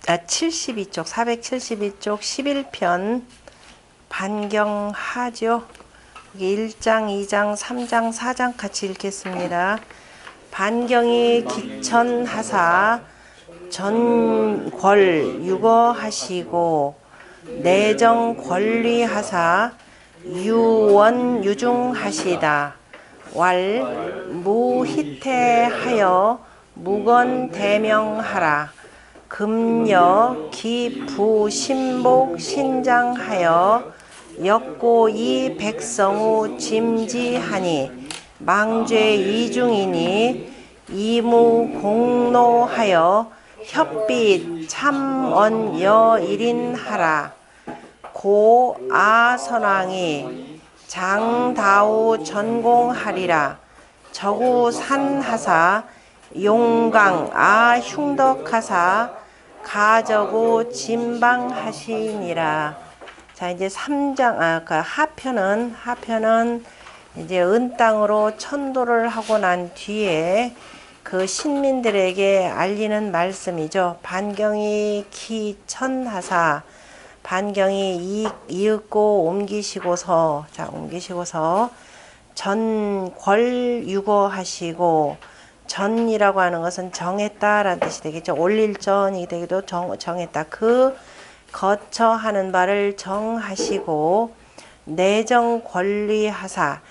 72쪽 472쪽 11편 반경하죠. 여기 1장 2장 3장 4장 같이 읽겠습니다. 반경이 기천하사 전궐 유거하시고 내정 권리하사 유원 유중하시다. 왈 무희태하여 무건 대명하라. 금여 기부 신복 신장하여 역고이 백성우 짐지하니 망죄 이중이니 이무 공노하여 협빛 참언 여일인하라. 고 아선왕이 장다우 전공하리라. 저구 산하사 용강 흉덕하사 가저구 진방하시니라. 자, 이제 3장, 그 하편은 이제 은땅으로 천도를 하고 난 뒤에 그 신민들에게 알리는 말씀이죠. 반경이 기천하사, 반경이 이윽고 옮기시고서, 전궐유거하시고, 전이라고 하는 것은 정했다라는 뜻이 되겠죠. 올릴 전이 되기도 정했다. 그 거처 하는 바를 정하시고 내정 권리하사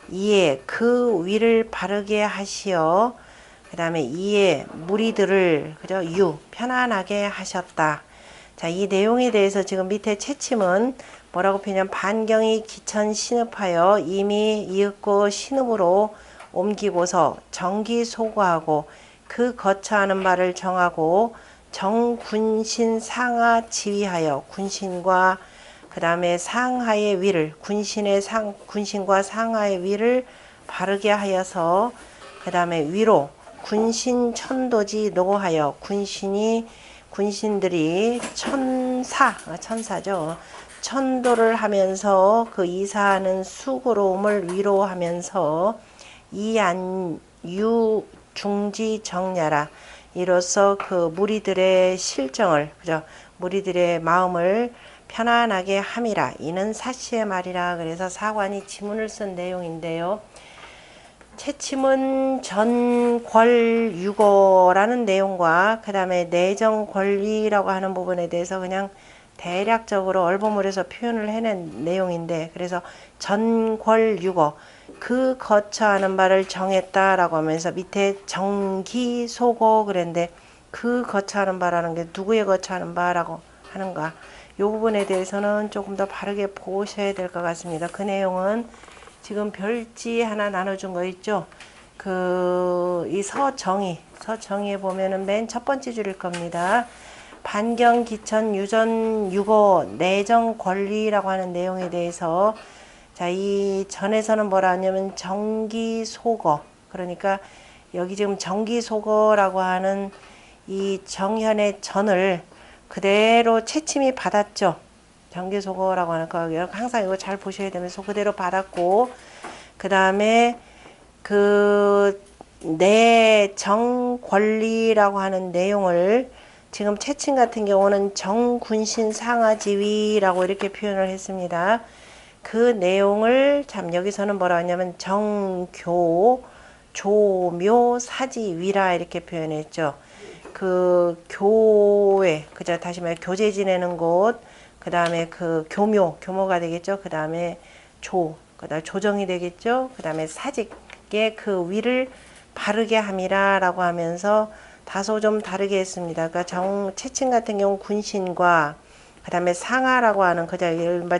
이에 그 위를 바르게 하시어 그 다음에 이에 무리들을 그죠 편안하게 하셨다. 자, 이 내용에 대해서 지금 밑에 채침은 뭐라고 표현하면 반경이 기천 신읍하여 이미 이윽고 신읍으로 옮기고서 정기소거하고 그 거처하는 바를 정하고 정군신 상하 지휘하여 군신과 그 다음에 상하의 위를 군신과 상하의 위를 바르게 하여서 그 다음에 위로 군신 천도지 노하여 군신들이 천사죠. 천도를 하면서 그 이사하는 수고로움을 위로하면서 이안유 중지 정야라. 이로써 그 무리들의 실정을 무리들의 마음을 편안하게 함이라. 이는 사시의 말이라. 그래서 사관이 지문을 쓴 내용인데요. 채침은 전궐유거라는 내용과 그 다음에 내정권리라고 하는 부분에 대해서 그냥 대략적으로 얼버무려서 표현을 해낸 내용인데, 그래서 전궐유거 그 거처하는 바를 정했다라고 하면서 밑에 정기소거 그랬는데 그 거처하는 바라는 게 누구의 거처하는 바라고 하는가, 이 부분에 대해서는 조금 더 바르게 보셔야 될 것 같습니다. 그 내용은 지금 별지 하나 나눠준 거 있죠. 이 서정의에 보면은 맨 첫 번째 줄일 겁니다. 반경 기천 유전 유거 내정 권리라고 하는 내용에 대해서, 자, 이 전에서는 뭐라 하냐면 정기소거, 그러니까 여기 지금 정기소거라고 하는 이 정현의 전을 그대로 채침이 받았죠. 정기소거라고 하는 거 항상 이거 잘 보셔야 되면서 그대로 받았고, 그 다음에 그 내정권리라고 하는 내용을 지금 채침 같은 경우는 정군신 상하지위라고 이렇게 표현을 했습니다. 그 내용을 참 여기서는 뭐라 하냐면 정교 조묘 사지위라 이렇게 표현했죠. 그 교회, 그죠? 다시 말해 교제 지내는 곳, 그 다음에 그 교모가 되겠죠. 그 다음에 그다음에 조정이 되겠죠. 그 다음에 사직의 그 위를 바르게 함이라라고 하면서 다소 좀 다르게 했습니다. 그러니까 채침 같은 경우 군신과 그 다음에 상하라고 하는 그저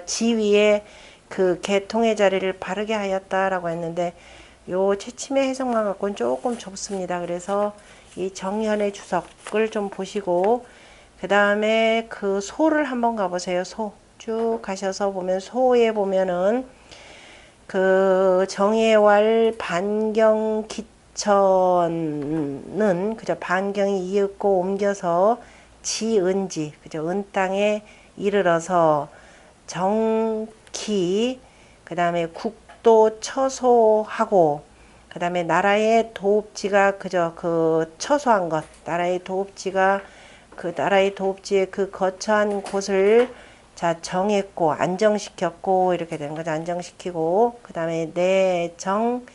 지위의 그 계통의 자리를 바르게 하였다라고 했는데, 요 채침의 해석만 갖고는 조금 좁습니다. 그래서 이 정현의 주석을 좀 보시고, 그 다음에 그 소를 한번 가보세요. 소 쭉 가셔서 보면 소에 보면은 그 정예왈 반경 기천은 그저 반경이 이윽고 옮겨서 지은지 그저 은 땅에 이르러서 정기 그 다음에 국도 처소하고 그 다음에 나라의 도읍지가 그저 그 처소한 것, 나라의 도읍지가 그 나라의 도읍지의 그 거처한 곳을 자 정했고 안정시켰고 이렇게 되는 거죠. 안정시키고 그 다음에 내정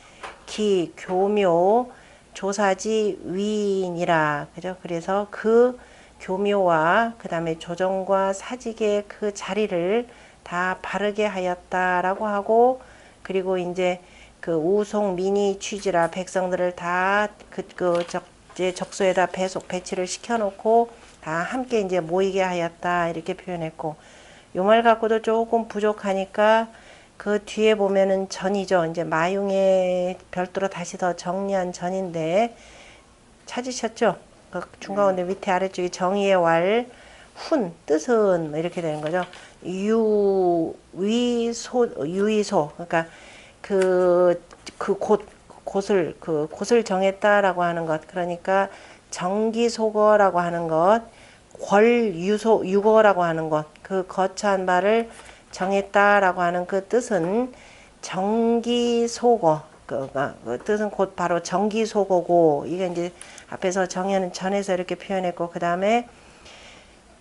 기 교묘 조사지 위인이라 그죠. 그래서 그 교묘와 그 다음에 조정과 사직의 그 자리를 다 바르게 하였다라고 하고 그리고 이제 그 우송 민이 취지라 백성들을 다 이제 적소에다 배치를 시켜놓고 다 함께 이제 모이게 하였다 이렇게 표현했고 요 말 갖고도 조금 부족하니까 그 뒤에 보면은 전이죠. 이제 마융에 별도로 다시 더 정리한 전인데 찾으셨죠? 그 중가운데 밑에 아래쪽에 정의의 왈, 훈, 뜻은 이렇게 되는 거죠. 유의소, 그러니까 곳을 정했다라고 하는 것. 그러니까 정기소거라고 하는 것, 유거라고 하는 것, 그 거처한 바를 정했다라고 하는 그 뜻은 정기소거. 그 뜻은 곧 바로 정기소거고, 이게 이제 앞에서 정의는 전에서 이렇게 표현했고, 그 다음에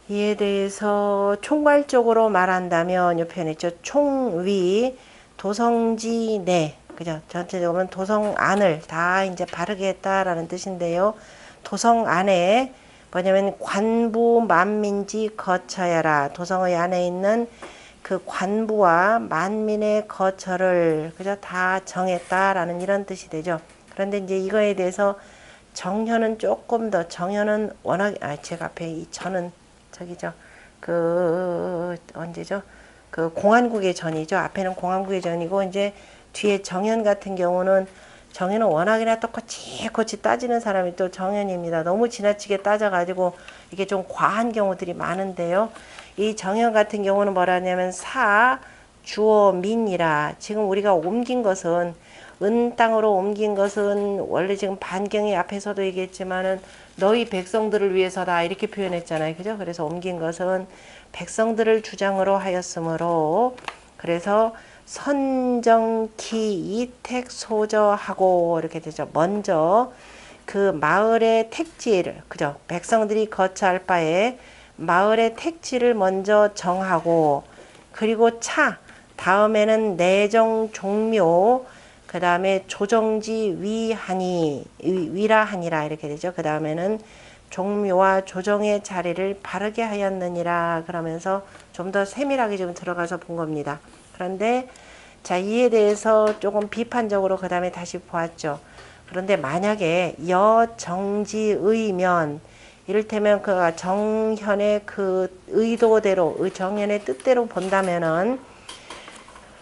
이에 대해서 총괄적으로 말한다면, 이 표현했죠. 총위, 도성지 내, 그죠? 전체적으로는 도성 안을 다 이제 바르게 했다라는 뜻인데요. 도성 안에, 뭐냐면 관부 만민지 거처야라. 도성의 안에 있는 그 관부와 만민의 거처를 그저 다 정했다라는 이런 뜻이 되죠. 그런데 이제 이거에 대해서 정현은 조금 더 정현은 워낙 제가 앞에 이 전은 저기죠. 그 언제죠? 그 공안국의 전이죠. 앞에는 공안국의 전이고 이제 뒤에 정현 같은 경우는 정현은 워낙이나 똑같이 따지는 사람이 또 정현입니다. 너무 지나치게 따져가지고 이게 좀 과한 경우들이 많은데요. 이 정현 같은 경우는 뭐라냐면 사, 주어, 민이라 지금 우리가 옮긴 것은 은 땅으로 옮긴 것은 원래 지금 반경이 앞에서도 얘기했지만은 너희 백성들을 위해서다 이렇게 표현했잖아요. 그죠? 그래서 옮긴 것은 백성들을 주장으로 하였으므로 그래서 선정기 이택 소저하고 이렇게 되죠. 먼저 그 마을의 택지를 그죠? 백성들이 거처할 바에 마을의 택지를 먼저 정하고 그리고 다음에는 내정 종묘 그 다음에 조정지 위라하니라 이렇게 되죠. 그 다음에는 종묘와 조정의 자리를 바르게 하였느니라 그러면서 좀 더 세밀하게 좀 들어가서 본 겁니다. 그런데 자 이에 대해서 조금 비판적으로 그 다음에 다시 보았죠. 그런데 만약에 여정지의면 이를테면 그 정현의 그 의도대로 정현의 뜻대로 본다면은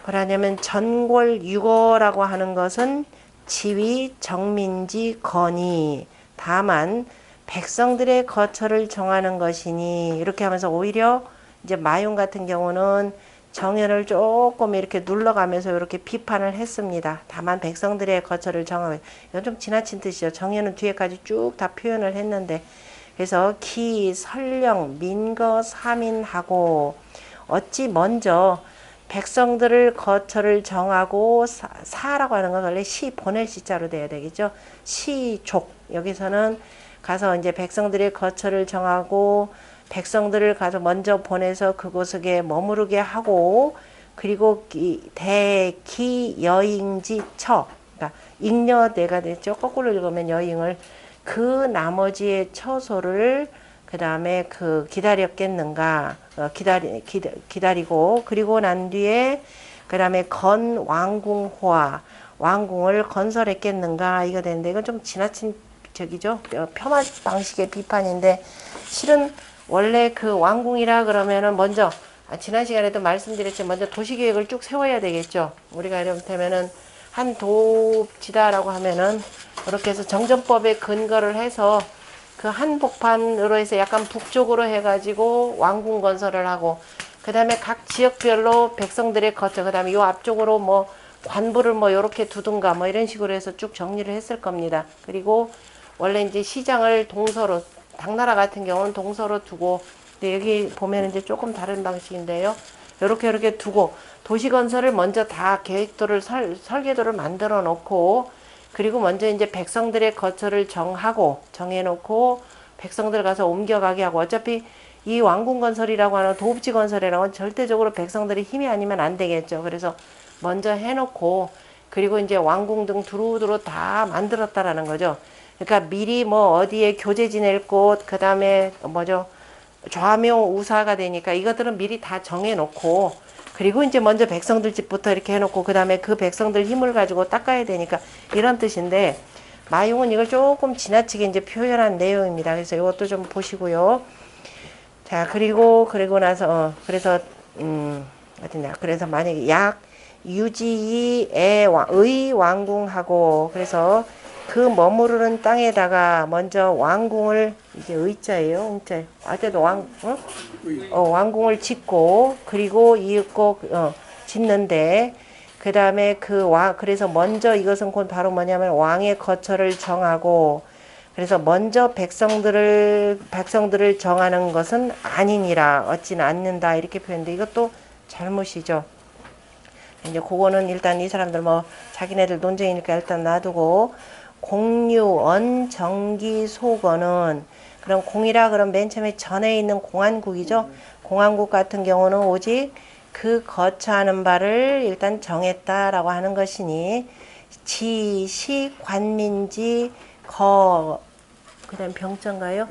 뭐라냐면 전골유거라고 하는 것은 지위 정민지 건이 다만 백성들의 거처를 정하는 것이니 이렇게 하면서 오히려 이제 마용 같은 경우는 정현을 조금 이렇게 눌러가면서 이렇게 비판을 했습니다. 다만 백성들의 거처를 정하면 이건 좀 지나친 뜻이죠. 정현은 뒤에까지 쭉 다 표현을 했는데 그래서 기, 설령, 민거, 사민하고 어찌 먼저 백성들을 거처를 정하고 사라고 하는 건 원래 시 보낼 시자로 돼야 되겠죠. 시족 여기서는 가서 이제 백성들의 거처를 정하고 백성들을 가서 먼저 보내서 그곳에 머무르게 하고 그리고 대기 여인지 그러니까 잉여대가 됐죠. 거꾸로 읽으면 여인을 그 나머지의 처소를 그 다음에 그 기다렸겠는가 기다리고 그리고 난 뒤에 그 다음에 건 왕궁호화 왕궁을 건설했겠는가 이거 되는데 이건 좀 지나친 저기죠 폄하 방식의 비판인데 실은 원래 그 왕궁이라 그러면은 먼저 지난 시간에도 말씀드렸지만 먼저 도시계획을 쭉 세워야 되겠죠. 우리가 이를테면은 한 도읍지다라고 하면은 이렇게 해서 정전법에 근거를 해서 그 한복판으로 해서 약간 북쪽으로 해가지고 왕궁 건설을 하고 그 다음에 각 지역별로 백성들의 거처 그 다음에 요 앞쪽으로 뭐 관부를 뭐 요렇게 두든가 뭐 이런 식으로 해서 쭉 정리를 했을 겁니다. 그리고 원래 이제 시장을 동서로 당나라 같은 경우는 동서로 두고 근데 여기 보면 이제 조금 다른 방식인데요. 이렇게 두고 도시 건설을 먼저 다 계획도를 설계도를 만들어 놓고 그리고 먼저 이제 백성들의 거처를 정해 놓고 백성들 가서 옮겨가게 하고 어차피 이 왕궁 건설이라고 하는 도읍지 건설이라고 절대적으로 백성들의 힘이 아니면 안 되겠죠. 그래서 먼저 해놓고 그리고 이제 왕궁 등 두루두루 다 만들었다라는 거죠. 그러니까 미리 뭐 어디에 교제 지낼 곳, 그 다음에 뭐죠, 좌묘 우사가 되니까 이것들은 미리 다 정해놓고 그리고 이제 먼저 백성들 집부터 이렇게 해놓고 그 다음에 그 백성들 힘을 가지고 닦아야 되니까 이런 뜻인데 마용은 이걸 조금 지나치게 이제 표현한 내용입니다. 그래서 이것도 좀 보시고요. 자, 그리고 나서 그래서 어디냐, 그래서 만약에 약 유지의 왕궁하고 그래서 그 머무르는 땅에다가 먼저 왕궁을, 이게 의자예요, 응자. 아때도 왕궁을 짓고 그리고 이윽고 짓는데 그 다음에 그래서 먼저 이것은 곧 바로 뭐냐면 왕의 거처를 정하고 그래서 먼저 백성들을 정하는 것은 아니니라 얻지는 않는다 이렇게 표현돼. 이것도 잘못이죠. 이제 그거는 일단 이 사람들 뭐 자기네들 논쟁이니까 일단 놔두고 공유언 정기소거는 그럼 공이라 그럼 맨 처음에 전에 있는 공안국이죠. 공안국 같은 경우는 오직 그 거처하는 바를 일단 정했다라고 하는 것이니 지시 관민지 그다음 병정가요?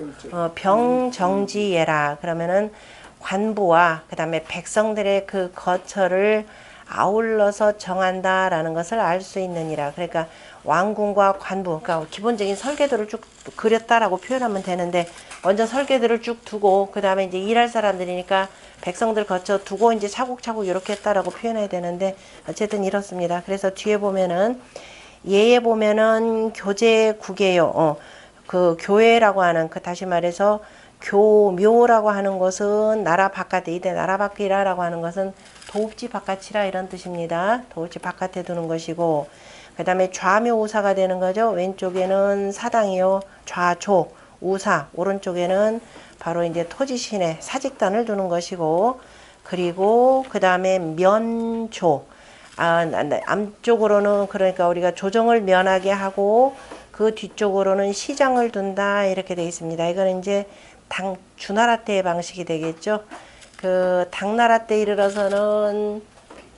병정지예라. 그러면은 관부와 그다음에 백성들의 그 거처를 아울러서 정한다라는 것을 알 수 있느니라. 그러니까 왕궁과 관부, 그러니까 기본적인 설계도를 쭉 그렸다라고 표현하면 되는데 먼저 설계도를 쭉 두고 그 다음에 이제 일할 사람들이니까 백성들 거쳐 두고 이제 차곡차곡 이렇게 했다라고 표현해야 되는데 어쨌든 이렇습니다. 그래서 뒤에 보면은 예에 보면은 교제국이에요. 그 교회라고 하는 그 다시 말해서 교묘라고 하는 것은 나라 바깥에 이대 나라 밖이라고 하는 것은 도읍지 바깥이라 이런 뜻입니다. 도읍지 바깥에 두는 것이고 그 다음에 좌묘 우사가 되는 거죠. 왼쪽에는 사당이요. 좌조 우사 오른쪽에는 바로 이제 토지 시내 사직단을 두는 것이고 그리고 그 다음에 면조 앞쪽으로는 그러니까 우리가 조정을 면하게 하고 그 뒤쪽으로는 시장을 둔다 이렇게 되어 있습니다. 이거는 이제 주나라 때의 방식이 되겠죠. 그 당나라 때 이르러서는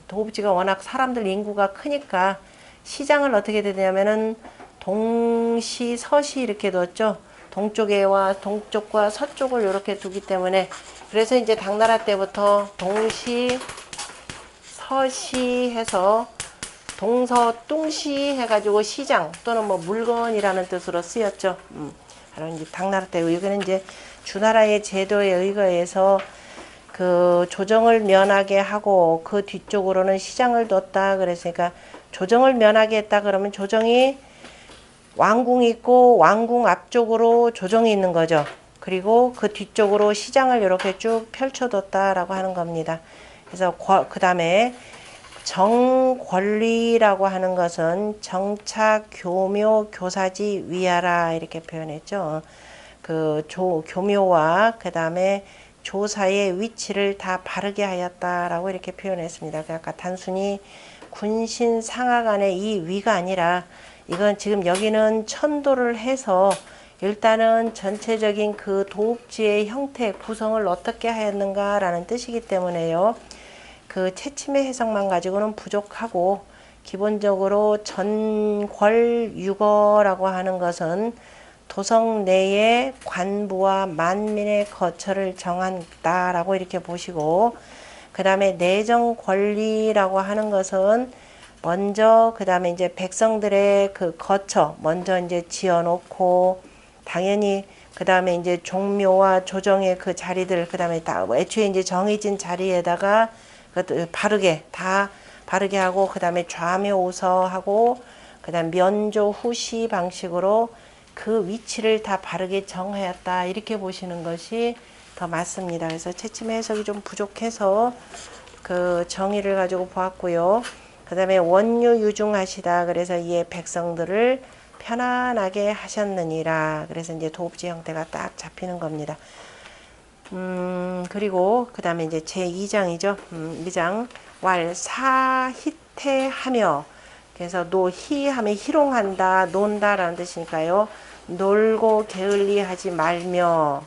도읍지가 워낙 사람들 인구가 크니까 시장을 어떻게 되냐면은 동시 서시 이렇게 뒀죠. 동쪽과 서쪽을 이렇게 두기 때문에 그래서 이제 당나라 때부터 동시 서시 해서 동서뚱시 해가지고 시장 또는 뭐 물건이라는 뜻으로 쓰였죠. 바로 이제 당나라 때 이거는 이제 주나라의 제도에 의거해서 그 조정을 면하게 하고 그 뒤쪽으로는 시장을 뒀다 그랬으니까 조정을 면하게 했다 그러면 조정이 왕궁이 있고 왕궁 앞쪽으로 조정이 있는 거죠. 그리고 그 뒤쪽으로 시장을 이렇게 쭉 펼쳐뒀다라고 하는 겁니다. 그래서 그 다음에 정권리라고 하는 것은 정착, 교묘, 교사지, 위하라 이렇게 표현했죠. 그 교묘와 그 다음에 조사의 위치를 다 바르게 하였다라고 이렇게 표현했습니다. 그러니까 단순히 군신 상하 간의 이 위가 아니라 이건 지금 여기는 천도를 해서 일단은 전체적인 그 도읍지의 형태 구성을 어떻게 하였는가라는 뜻이기 때문에요. 그 채침의 해석만 가지고는 부족하고 기본적으로 전궐유거라고 하는 것은 도성 내의 관부와 만민의 거처를 정한다라고 이렇게 보시고 그 다음에 내정권리라고 하는 것은 먼저 그 다음에 이제 백성들의 그 거처 먼저 이제 지어놓고 당연히 그 다음에 이제 종묘와 조정의 그 자리들 그 다음에 다 애초에 이제 정해진 자리에다가 바르게 하고 그 다음에 좌묘우서하고 그 다음 면조 후시 방식으로 그 위치를 다 바르게 정하였다 이렇게 보시는 것이 더 맞습니다. 그래서 채침 해석이 좀 부족해서 그 정의를 가지고 보았고요. 그 다음에 원유 유중하시다 그래서 이에 백성들을 편안하게 하셨느니라 그래서 이제 도읍지 형태가 딱 잡히는 겁니다. 그리고 그 다음에 이제 제2장이죠. 2장 왈사희태하며 그래서 노희하면 희롱한다 논다라는 뜻이니까요. 놀고 게을리하지 말며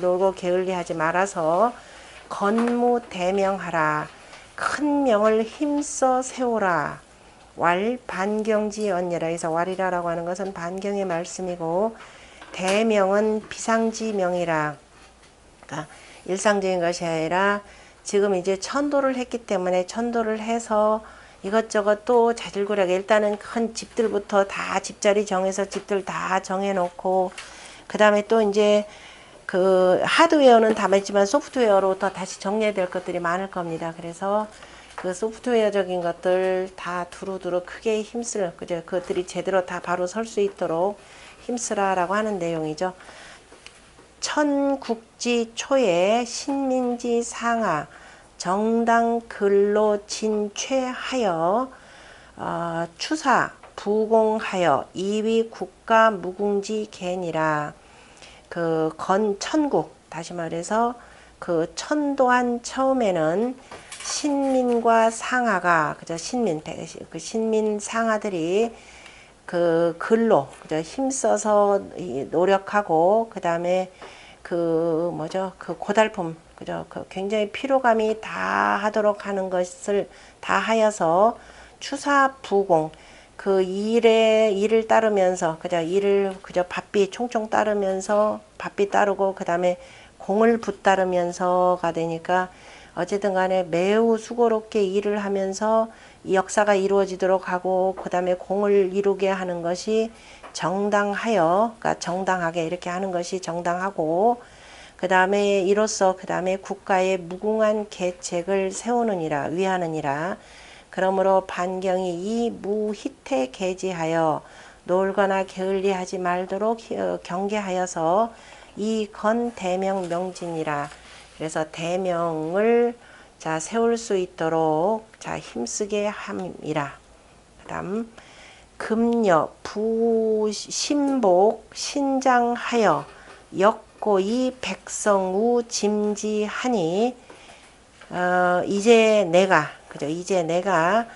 놀고 게을리하지 말아서 건무대명하라. 큰 명을 힘써 세우라. 왈 반경지 언니라. 그래서 왈이라라고 하는 것은 반경의 말씀이고 대명은 비상지명이라. 그러니까 일상적인 것이 아니라 지금 이제 천도를 했기 때문에 천도를 해서 이것저것 또 자질구레하게 일단은 큰 집들부터 다 집자리 정해서 집들 다 정해놓고 그 다음에 또 이제 그 하드웨어는 다 했지만 소프트웨어로부터 다시 정리해야 될 것들이 많을 겁니다. 그래서 그 소프트웨어적인 것들 다 두루두루 크게 힘쓸 그죠? 그것들이 제대로 다 바로 설 수 있도록 힘쓰라라고 하는 내용이죠. 천국지 초에 신민지 상하 정당 근로 진퇴하여 추사 부공하여 이위 국가 무궁지 갠이라. 그 천국 다시 말해서 그 천도한 처음에는 신민과 상하가 그저 그 신민 상하들이 그 근로 그저 힘써서 노력하고 그 다음에 그 뭐죠 그 고달픔 그죠 그 굉장히 피로감이 다 하도록 하는 것을 다 하여서 추사부공 그 일을 따르면서 그저 일을 그저 바삐 총총 따르면서 바삐 따르고 그 다음에 공을 붙따르면서가 되니까 어쨌든 간에 매우 수고롭게 일을 하면서 이 역사가 이루어지도록 하고 그 다음에 공을 이루게 하는 것이 정당하여 그러니까 정당하게 이렇게 하는 것이 정당하고 그 다음에 이로써 그 다음에 국가의 무궁한 계책을 세우느니라 위하느니라. 그러므로 반경이 이 무희태 계지하여 놀거나 게을리하지 말도록 경계하여서 이 건 대명 명진이라. 그래서 대명을 자 세울 수 있도록 자 힘쓰게 함이라. 그다음 금여 부신복 신장하여 역고이 백성우 짐지하니 이제 내가 그죠 이제 내가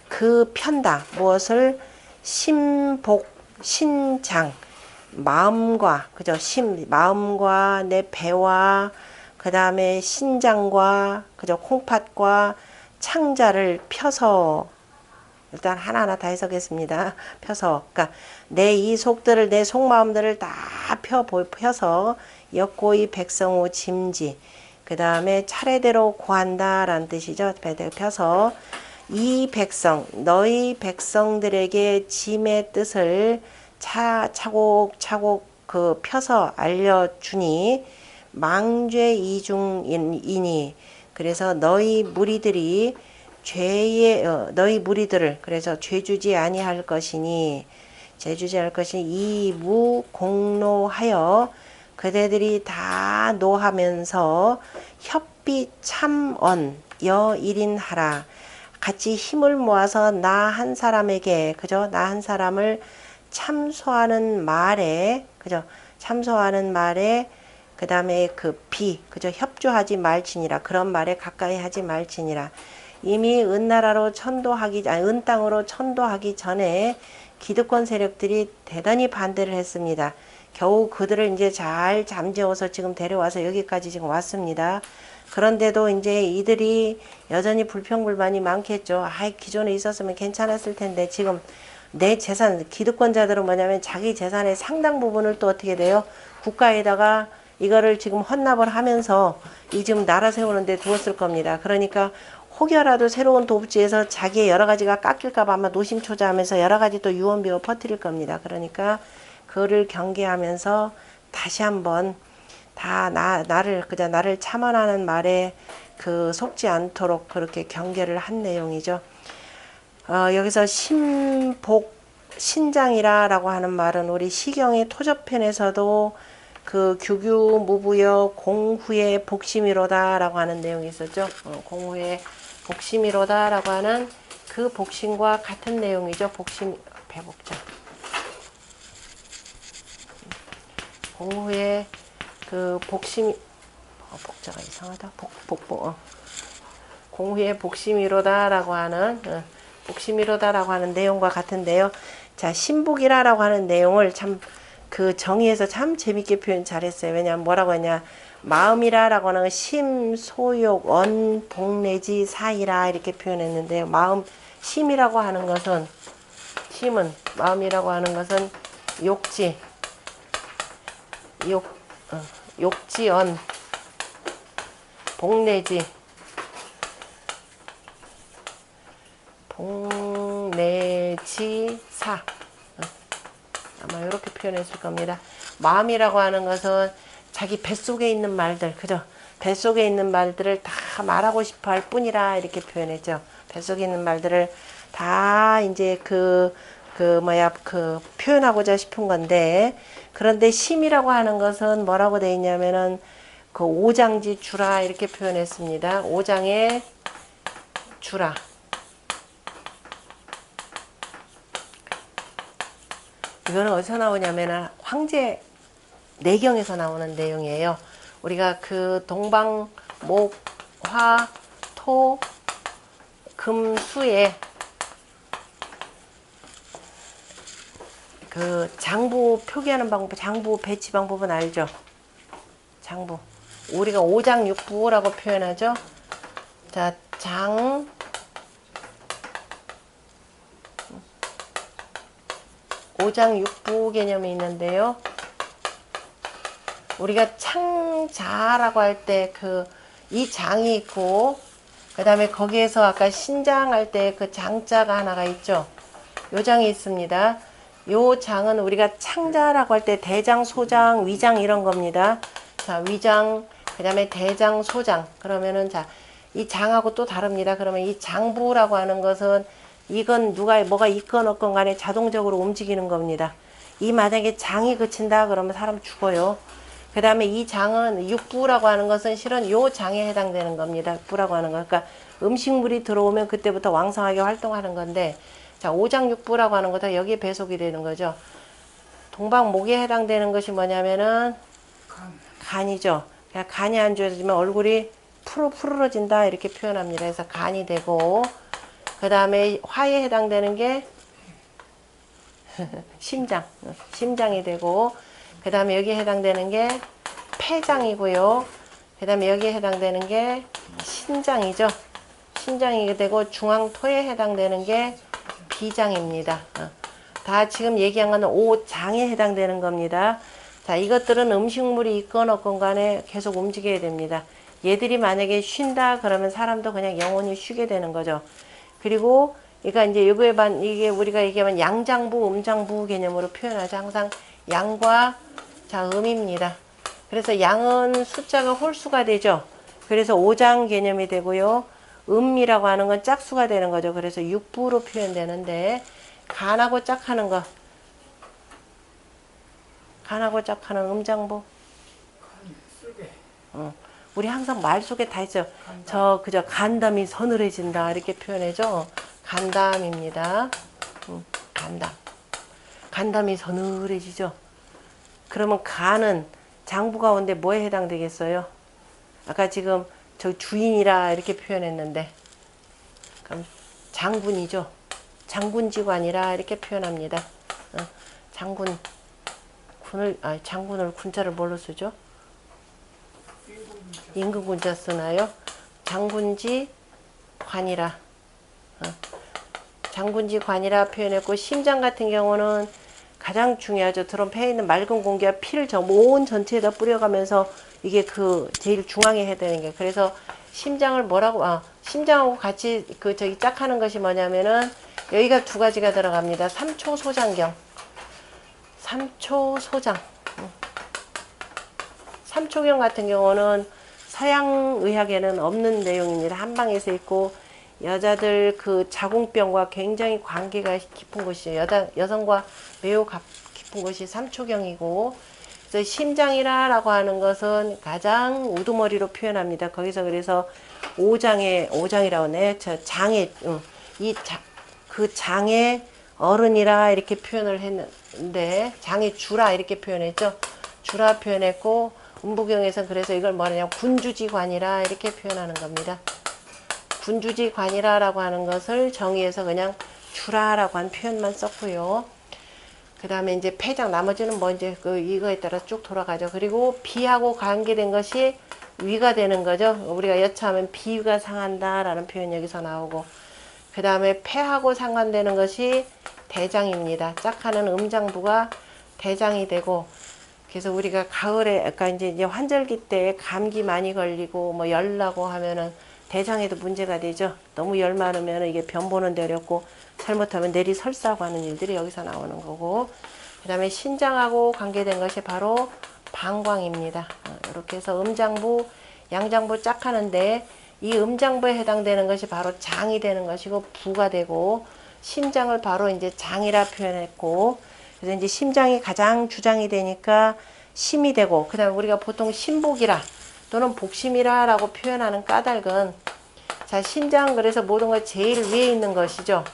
그 편다 무엇을 신복 신장 마음과 그죠 마음과 내 배와 그 다음에 신장과 그죠 콩팥과 창자를 펴서 일단 하나하나 다 해석했습니다. 펴서 그러니까 내 이 속들을 내 속마음들을 다 펴서 역고이 백성우 짐지 그 다음에 차례대로 고한다 라는 뜻이죠. 펴서 이 백성 너희 백성들에게 짐의 뜻을 차곡차곡 그 펴서 알려주니 망죄 이중이니 그래서 너희 무리들이 너희 무리들을 그래서 죄주지 아니할 것이니 죄주지 할 것이 이무 공로하여 그대들이 다 노하면서 협비 참언 여일인하라. 같이 힘을 모아서 나 한 사람에게 그죠 나 한 사람을 참소하는 말에 그죠 참소하는 말에 그 다음에 그 그죠 협조하지 말지니라. 그런 말에 가까이 하지 말지니라. 이미 은나라로 은 땅으로 천도하기 전에 기득권 세력들이 대단히 반대를 했습니다. 겨우 그들을 이제 잘 잠재워서 지금 데려와서 여기까지 지금 왔습니다. 그런데도 이제 이들이 여전히 불평불만이 많겠죠. 기존에 있었으면 괜찮았을 텐데 지금 내 재산 기득권자들은 뭐냐면 자기 재산의 상당 부분을 또 어떻게 돼요? 국가에다가 이거를 지금 헌납을 하면서 이 지금 나라 세우는데 두었을 겁니다. 그러니까 혹여라도 새로운 도읍지에서 자기의 여러 가지가 깎일까봐 아마 노심초사하면서 여러 가지 또 유언비어 퍼뜨릴 겁니다. 그러니까 그거를 경계하면서 다시 한번 다 나를 참언하는 말에 그 속지 않도록 그렇게 경계를 한 내용이죠. 여기서 신장이라라고 하는 말은 우리 시경의 토저편에서도 그 규규 무부여 공후의 복심이로다라고 하는 내용이 있었죠. 공후의 복심이로다라고 하는 그 복심과 같은 내용이죠. 배복자. 공후의 그 복심이 복자가 이상하다. 공후의 복심이로다라고 하는 복심이로다라고 하는 내용과 같은데요. 자, 신복이라라고 하는 내용을 참 그 정의에서 참 재밌게 표현 잘했어요. 왜냐하면 뭐라고 했냐. 마음이라라고 하는 심, 소욕, 언, 복내지, 사이라 이렇게 표현했는데요. 마음, 심이라고 하는 것은 심은 마음이라고 하는 것은 욕지, 욕지언, 복내지, 복내지사. 아마 이렇게 표현했을 겁니다. 마음이라고 하는 것은 자기 뱃속에 있는 말들, 그죠? 뱃속에 있는 말들을 다 말하고 싶어 할 뿐이라 이렇게 표현했죠. 뱃속에 있는 말들을 다 이제 표현하고자 싶은 건데, 그런데 심이라고 하는 것은 뭐라고 되어 있냐면은 그 오장지 주라 이렇게 표현했습니다. 오장의 주라. 이거는 어디서 나오냐면 황제 내경에서 나오는 내용이에요. 우리가 그 동방, 목, 화, 토, 금, 수에 그 장부 표기하는 방법, 장부 배치 방법은 알죠? 장부. 우리가 오장육부라고 표현하죠. 자, 오장육부 개념이 있는데요. 우리가 창자라고 할 때 이 장이 있고, 그 다음에 거기에서 아까 신장 할 때 그 장자가 하나가 있죠. 요 장이 있습니다. 요 장은 우리가 창자라고 할 때 대장, 소장, 위장 이런 겁니다. 자, 위장, 그 다음에 대장, 소장. 그러면은 자, 이 장하고 또 다릅니다. 그러면 이 장부라고 하는 것은 이건 뭐가 있건 없건 간에 자동적으로 움직이는 겁니다. 이 만약에 장이 그친다 그러면 사람 죽어요. 그 다음에 이 장은 육부라고 하는 것은 실은 요 장에 해당되는 겁니다. 육부라고 하는 거. 그러니까 음식물이 들어오면 그때부터 왕성하게 활동하는 건데, 자, 오장육부라고 하는 거다 여기에 배속이 되는 거죠. 동방목에 해당되는 것이 뭐냐면은 간이죠. 그러니까 간이 안 좋아지면 얼굴이 푸르러진다 이렇게 표현합니다. 그래서 간이 되고, 그 다음에 화에 해당되는 게 심장이 되고, 그 다음에 여기에 해당되는 게 폐장이고요. 그 다음에 여기에 해당되는 게 신장이죠. 신장이 되고, 중앙토에 해당되는 게 비장입니다. 다 지금 얘기한 건 5장에 해당되는 겁니다. 자, 이것들은 음식물이 있건 없건 간에 계속 움직여야 됩니다. 얘들이 만약에 쉰다 그러면 사람도 그냥 영원히 쉬게 되는 거죠. 그리고 그러니까 이제 이게 우리가 얘기하면 양장부, 음장부 개념으로 표현하죠. 항상 양과 자, 음입니다. 그래서 양은 숫자가 홀수가 되죠. 그래서 5장 개념이 되고요. 음이라고 하는 건 짝수가 되는 거죠. 그래서 육부로 표현되는데, 간하고 짝하는 거. 간하고 짝하는 음장부. 우리 항상 말 속에 다 있죠. 그저 간담이 서늘해진다 이렇게 표현해죠. 간담입니다. 간담. 간담이 서늘해지죠. 그러면 간은 장부 가운데 뭐에 해당되겠어요? 아까 지금 저 주인이라 이렇게 표현했는데, 그럼 장군이죠. 장군지관이라 이렇게 표현합니다. 장군을 군자를 뭘로 쓰죠? 임금군자 쓰나요? 장군지 관이라. 장군지 관이라 표현했고, 심장 같은 경우는 가장 중요하죠. 드럼 폐에 있는 맑은 공기와 피를 온 전체에다 뿌려가면서 이게 제일 중앙에 해야 되는 게. 그래서 심장을 심장하고 같이 짝하는 것이 뭐냐면은 여기가 두 가지가 들어갑니다. 삼초소장경. 삼초소장. 삼초경 같은 경우는 서양의학에는 없는 내용입니다. 한방에서 있고, 여자들 자궁병과 굉장히 관계가 깊은 곳이에요. 여성과 매우 깊은 곳이 삼초경이고, 그래서 심장이라고 하는 것은 가장 우두머리로 표현합니다. 거기서 그래서 오장이라고 하네. 장의 어른이라 이렇게 표현을 했는데, 장의 주라 이렇게 표현했죠. 주라 표현했고, 운부경에서 그래서 이걸 뭐냐면 군주지관이라 이렇게 표현하는 겁니다. 군주지관이라고 하는 것을 정의해서 그냥 주라라고 한 표현만 썼고요. 그 다음에 이제 폐장, 나머지는 뭐 이제 그 이거에 따라 쭉 돌아가죠. 그리고 비하고 관계된 것이 위가 되는 거죠. 우리가 여차하면 비위가 상한다라는 표현 여기서 나오고, 그 다음에 폐하고 상관되는 것이 대장입니다. 짝하는 음장부가 대장이 되고, 그래서 우리가 가을에, 아까 이제 환절기 때 감기 많이 걸리고 뭐 열 나고 하면은 대장에도 문제가 되죠. 너무 열 많으면 이게 변 보는데 어렵고, 잘못하면 내리 설사하고 하는 일들이 여기서 나오는 거고, 그 다음에 신장하고 관계된 것이 바로 방광입니다. 이렇게 해서 음장부, 양장부 짝 하는데, 이 음장부에 해당되는 것이 바로 장이 되는 것이고 부가 되고, 심장을 바로 이제 장이라 표현했고, 그래서 이제 심장이 가장 주장이 되니까 심이 되고, 그 다음에 우리가 보통 심복이라 또는 복심이라라고 표현하는 까닭은, 자, 신장, 그래서 모든 것 제일 위에 있는 것이죠.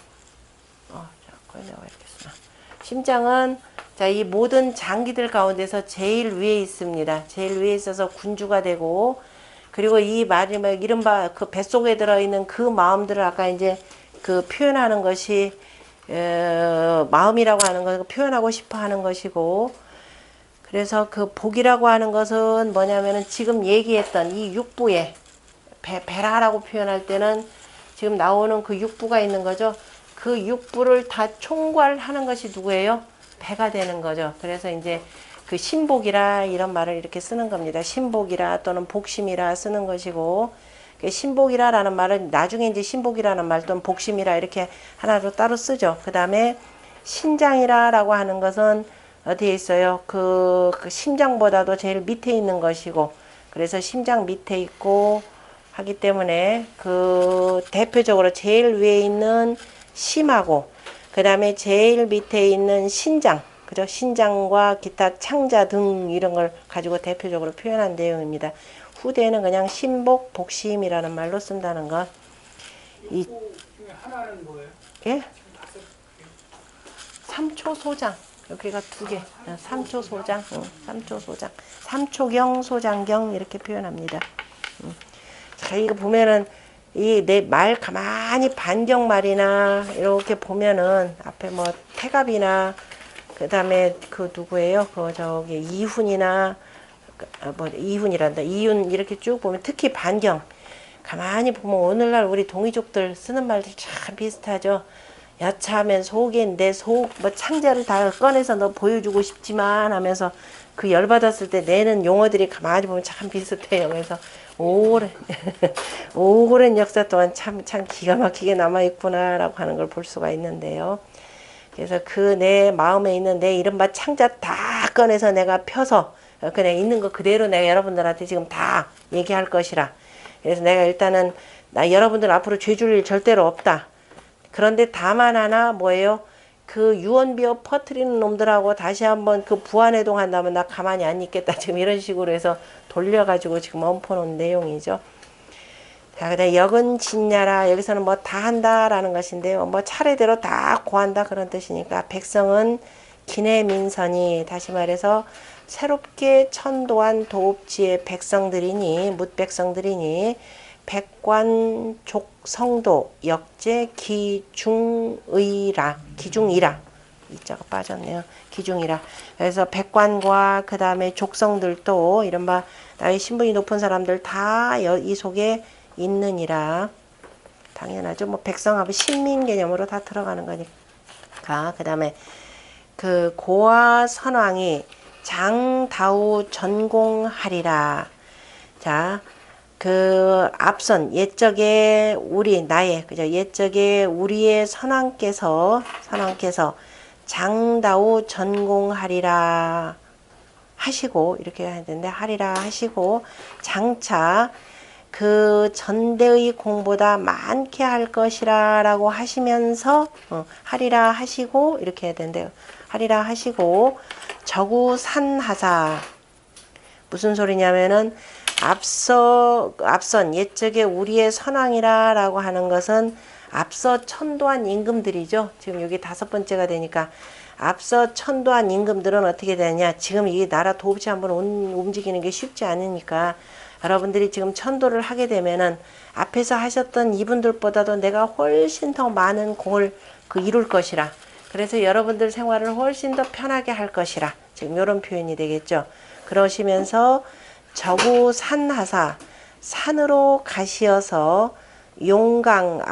심장은, 자, 이 모든 장기들 가운데서 제일 위에 있습니다. 제일 위에 있어서 군주가 되고, 그리고 이 마지막 이른바 그 뱃속에 들어있는 그 마음들을 아까 이제 그 표현하는 것이 마음이라고 하는 거 표현하고 싶어 하는 것이고, 그래서 그 복이라고 하는 것은 뭐냐면은 지금 얘기했던 이 육부에 배라라고 표현할 때는 지금 나오는 그 육부가 있는 거죠. 그 육부를 다 총괄하는 것이 누구예요? 배가 되는 거죠. 그래서 이제 그 신복이라 이런 말을 이렇게 쓰는 겁니다. 신복이라 또는 복심이라 쓰는 것이고, 신복이라라는 말은 나중에 이제 신복이라는 말 또는 복심이라 이렇게 하나로 따로 쓰죠. 그 다음에 신장이라라고 하는 것은 어디에 있어요? 그 심장보다도 제일 밑에 있는 것이고, 그래서 심장 밑에 있고 하기 때문에 그 대표적으로 제일 위에 있는 심하고, 그 다음에 제일 밑에 있는 신장, 그죠? 신장과 기타 창자 등 이런 걸 가지고 대표적으로 표현한 내용입니다. 후대는 그냥 신복, 복심이라는 말로 쓴다는 것. 이 하나는 뭐예요? 예? 삼초소장. 여기가 두 개. 삼초소장, 삼초소장, 삼초경, 소장경 이렇게 표현합니다. 자, 이거 보면은 이 내 말 가만히 반경말이나 이렇게 보면은 앞에 뭐 태갑이나 그 다음에 그 누구예요? 그 저기 이훈이나 뭐 이훈이란다. 이훈 이렇게 쭉 보면 특히 반경 가만히 보면 오늘날 우리 동이족들 쓰는 말들 참 비슷하죠. 여차하면 속엔 내 속 뭐 창자를 다 꺼내서 너 보여주고 싶지만 하면서 그 열받았을 때 내는 용어들이 가만히 보면 참 비슷해요. 그래서 오랜 역사 동안 참 기가 막히게 남아있구나라고 하는 걸 볼 수가 있는데요. 그래서 그 내 마음에 있는 내 이른바 창자 다 꺼내서 내가 펴서 그냥 있는 거 그대로 내가 여러분들한테 지금 다 얘기할 것이라. 그래서 내가 일단은 나 여러분들 앞으로 죄 줄 일 절대로 없다. 그런데 다만 하나 뭐예요? 그 유언비어 퍼뜨리는 놈들하고 다시 한번 그 부안해동 한다면 나 가만히 안 있겠다. 지금 이런 식으로 해서 돌려가지고 지금 엎어놓은 내용이죠. 자, 그다음에 역은 진냐라. 여기서는 뭐 다 한다라는 것인데요. 뭐 차례대로 다 고한다 그런 뜻이니까 백성은 기내민선이, 다시 말해서 새롭게 천도한 도읍지의 백성들이니 뭇백성들이니 백관 족성도 역제 기중이라 이자가 빠졌네요. 기중이라. 그래서 백관과 그 다음에 족성들도 이른바 나의 신분이 높은 사람들 다 이 속에 있느니라. 당연하죠. 뭐 백성하고 신민 개념으로 다 들어가는 거니까. 그 다음에 그 고아 선왕이 장다우 전공하리라. 자, 그 앞선 옛적에 옛적에 우리의 선왕께서 장다우 전공하리라 하시고, 이렇게 해야 되는데 하리라 하시고 장차 그 전대의 공보다 많게 할 것이라 라고 하시면서 하리라 하시고 이렇게 해야 되는데요. 하리라 하시고 저구산하사. 무슨 소리냐면은 앞선 옛적에 우리의 선왕이라 라고 하는 것은 앞서 천도한 임금들이죠. 지금 여기 5번째가 되니까 앞서 천도한 임금들은 어떻게 되느냐. 지금 이 나라 도읍지 한번 움직이는 게 쉽지 않으니까 여러분들이 지금 천도를 하게 되면은 앞에서 하셨던 이분들보다도 내가 훨씬 더 많은 공을 이룰 것이라. 그래서 여러분들 생활을 훨씬 더 편하게 할 것이라. 지금 이런 표현이 되겠죠. 그러시면서 저구산하사 산으로 가시어서 용강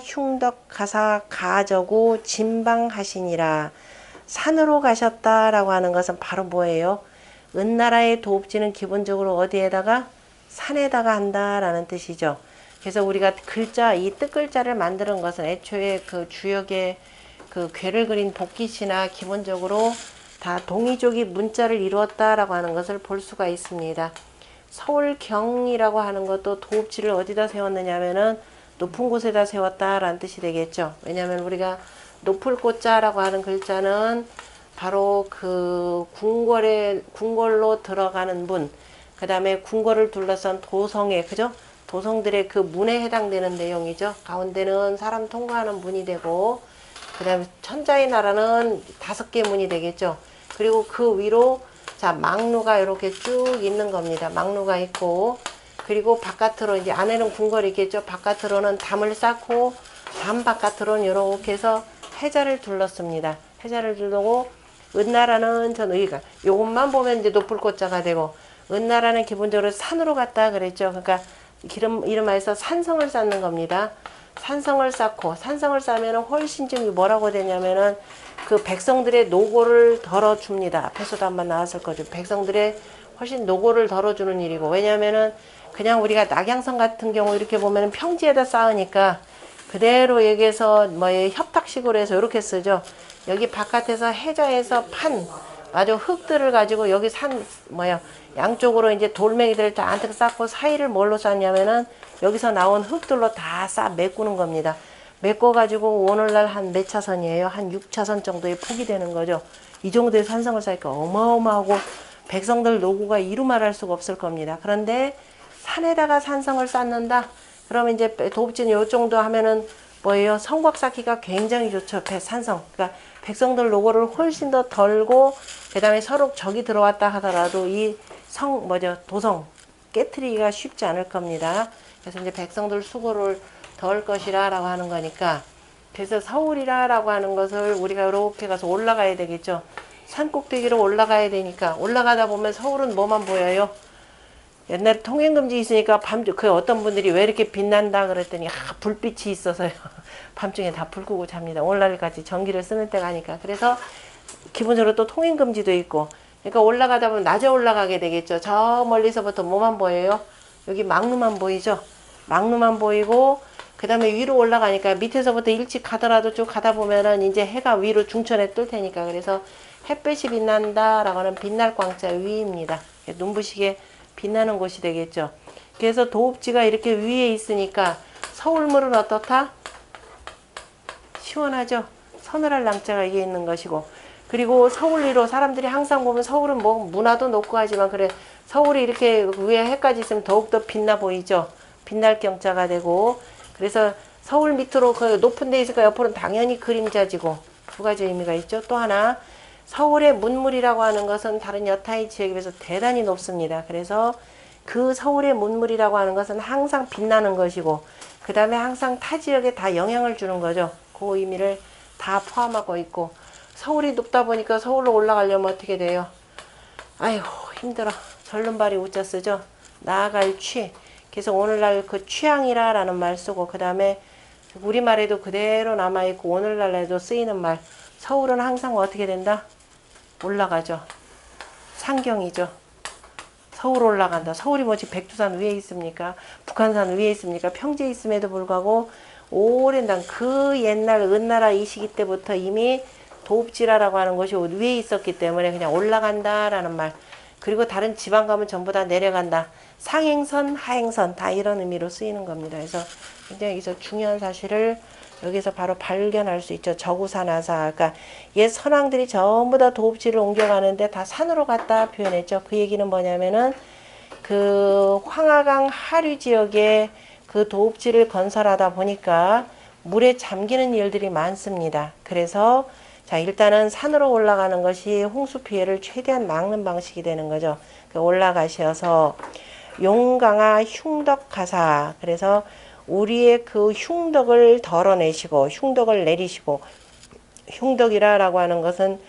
흉덕하사 가저구 진방하시니라. 산으로 가셨다라고 하는 것은 바로 뭐예요? 은나라의 도읍지는 기본적으로 어디에다가? 산에다가 한다라는 뜻이죠. 그래서 우리가 글자, 이 뜻글자를 만드는 것은 애초에 그 주역에 그 괴를 그린 복귀시나 기본적으로 다 동이족이 문자를 이루었다라고 하는 것을 볼 수가 있습니다. 서울경이라고 하는 것도 도읍지를 어디다 세웠느냐 하면은 높은 곳에다 세웠다라는 뜻이 되겠죠. 왜냐하면 우리가 높을 곳자라고 하는 글자는 바로 그 궁궐로 들어가는 문, 그 다음에 궁궐을 둘러싼 도성에, 그죠? 도성들의 그 문에 해당되는 내용이죠. 가운데는 사람 통과하는 문이 되고, 그 다음에 천자의 나라는 5개 문이 되겠죠. 그리고 그 위로 자 망루가 이렇게 쭉 있는 겁니다. 망루가 있고, 그리고 바깥으로 이제 안에는 궁궐이 있겠죠. 바깥으로는 담을 쌓고, 담 바깥으로는 이렇게 해서 해자를 둘렀습니다. 해자를 둘르고, 은나라는 전 의가 요것만 보면 이제 높을 꽃자가 되고, 은나라는 기본적으로 산으로 갔다 그랬죠. 그러니까 이름하여서 산성을 쌓는 겁니다. 산성을 쌓고, 산성을 쌓으면 훨씬 좀 뭐라고 되냐면은 그 백성들의 노고를 덜어줍니다. 앞에서도 한번 나왔을 거죠. 백성들의 훨씬 노고를 덜어주는 일이고, 왜냐면은 그냥 우리가 낙양성 같은 경우 이렇게 보면은 평지에다 쌓으니까 그대로 여기에서 협탁식으로 해서 이렇게 쓰죠. 여기 바깥에서 해자에서 아주 흙들을 가지고 여기 양쪽으로 이제 돌멩이들을 다 안뜩 쌓고 사이를 뭘로 쌓냐면은 여기서 나온 흙들로 다 메꾸는 겁니다. 메꿔가지고 오늘날 한 몇 차선이에요? 한 6차선 정도의 폭이 되는 거죠. 이 정도의 산성을 쌓으니까 어마어마하고 백성들 노고가 이루 말할 수가 없을 겁니다. 그런데 산에다가 산성을 쌓는다? 그러면 이제 도읍지는 요 정도 하면은 뭐예요? 성곽 쌓기가 굉장히 좋죠. 산성. 그러니까 백성들 노고를 훨씬 더 덜고, 그 다음에 서로 적이 들어왔다 하더라도 이 도성 깨트리기가 쉽지 않을 겁니다. 그래서 이제 백성들 수고를 덜 것이라 라고 하는 거니까, 그래서 서울이라 라고 하는 것을 우리가 이렇게 가서 올라가야 되겠죠. 산꼭대기로 올라가야 되니까, 올라가다 보면 서울은 뭐만 보여요? 옛날에 통행금지 있으니까 그 어떤 분들이 왜 이렇게 빛난다 그랬더니 불빛이 있어서요. 밤중에 다 불 끄고 잡니다. 오늘날까지 전기를 쓰는 때가 아니까. 그래서 기본적으로 또 통행금지도 있고, 그러니까 올라가다 보면 낮에 올라가게 되겠죠. 저 멀리서부터 뭐만 보여요? 여기 망루만 보이죠. 망루만 보이고, 그 다음에 위로 올라가니까 밑에서부터 일찍 가더라도 쭉 가다 보면은 이제 해가 위로 중천에 뜰 테니까, 그래서 햇볕이 빛난다 라고 하는 빛날 광자 위입니다. 눈부시게 빛나는 곳이 되겠죠. 그래서 도읍지가 이렇게 위에 있으니까 서울물은 어떻다? 시원하죠. 서늘할 낭자가 위에 있는 것이고, 그리고 서울리로 사람들이 항상 보면 서울은 뭐 문화도 높고 하지만, 그래 서울이 이렇게 위에 해까지 있으면 더욱더 빛나 보이죠. 빛날 경자가 되고, 그래서 서울 밑으로 그 높은 데 있으니까 옆으로는 당연히 그림자지고, 두 가지 의미가 있죠. 또 하나, 서울의 문물이라고 하는 것은 다른 여타의 지역에 비해서 대단히 높습니다. 그래서 그 서울의 문물이라고 하는 것은 항상 빛나는 것이고, 그 다음에 항상 타 지역에 다 영향을 주는 거죠. 그 의미를 다 포함하고 있고, 서울이 높다 보니까 서울로 올라가려면 어떻게 돼요? 아이고 힘들어. 절름발이 우자 쓰죠. 나아갈 취. 그래서 오늘날 그 취향이라 라는 말 쓰고, 그 다음에 우리말에도 그대로 남아있고 오늘날에도 쓰이는 말, 서울은 항상 어떻게 된다? 올라가죠. 상경이죠. 서울 올라간다. 서울이 뭐지 백두산 위에 있습니까? 북한산 위에 있습니까? 평지에 있음에도 불구하고 오랜 그 옛날 은나라 이 시기 때부터 이미 도읍지라라고 하는 것이 위에 있었기 때문에 그냥 올라간다라는 말. 그리고 다른 지방 가면 전부 다 내려간다. 상행선, 하행선 다 이런 의미로 쓰이는 겁니다. 그래서 굉장히 여기서 중요한 사실을 여기서 바로 발견할 수 있죠. 저구산하사. 그러니까 옛 선왕들이 전부 다 도읍지를 옮겨가는데 다 산으로 갔다 표현했죠. 그 얘기는 뭐냐면은 그 황하강 하류 지역에 그 도읍지를 건설하다 보니까 물에 잠기는 일들이 많습니다. 그래서 자 일단은 산으로 올라가는 것이 홍수 피해를 최대한 막는 방식이 되는 거죠. 올라가셔서 용강아 흉덕하사. 그래서 우리의 그 흉덕을 덜어내시고 흉덕을 내리시고, 흉덕이라고 하는 것은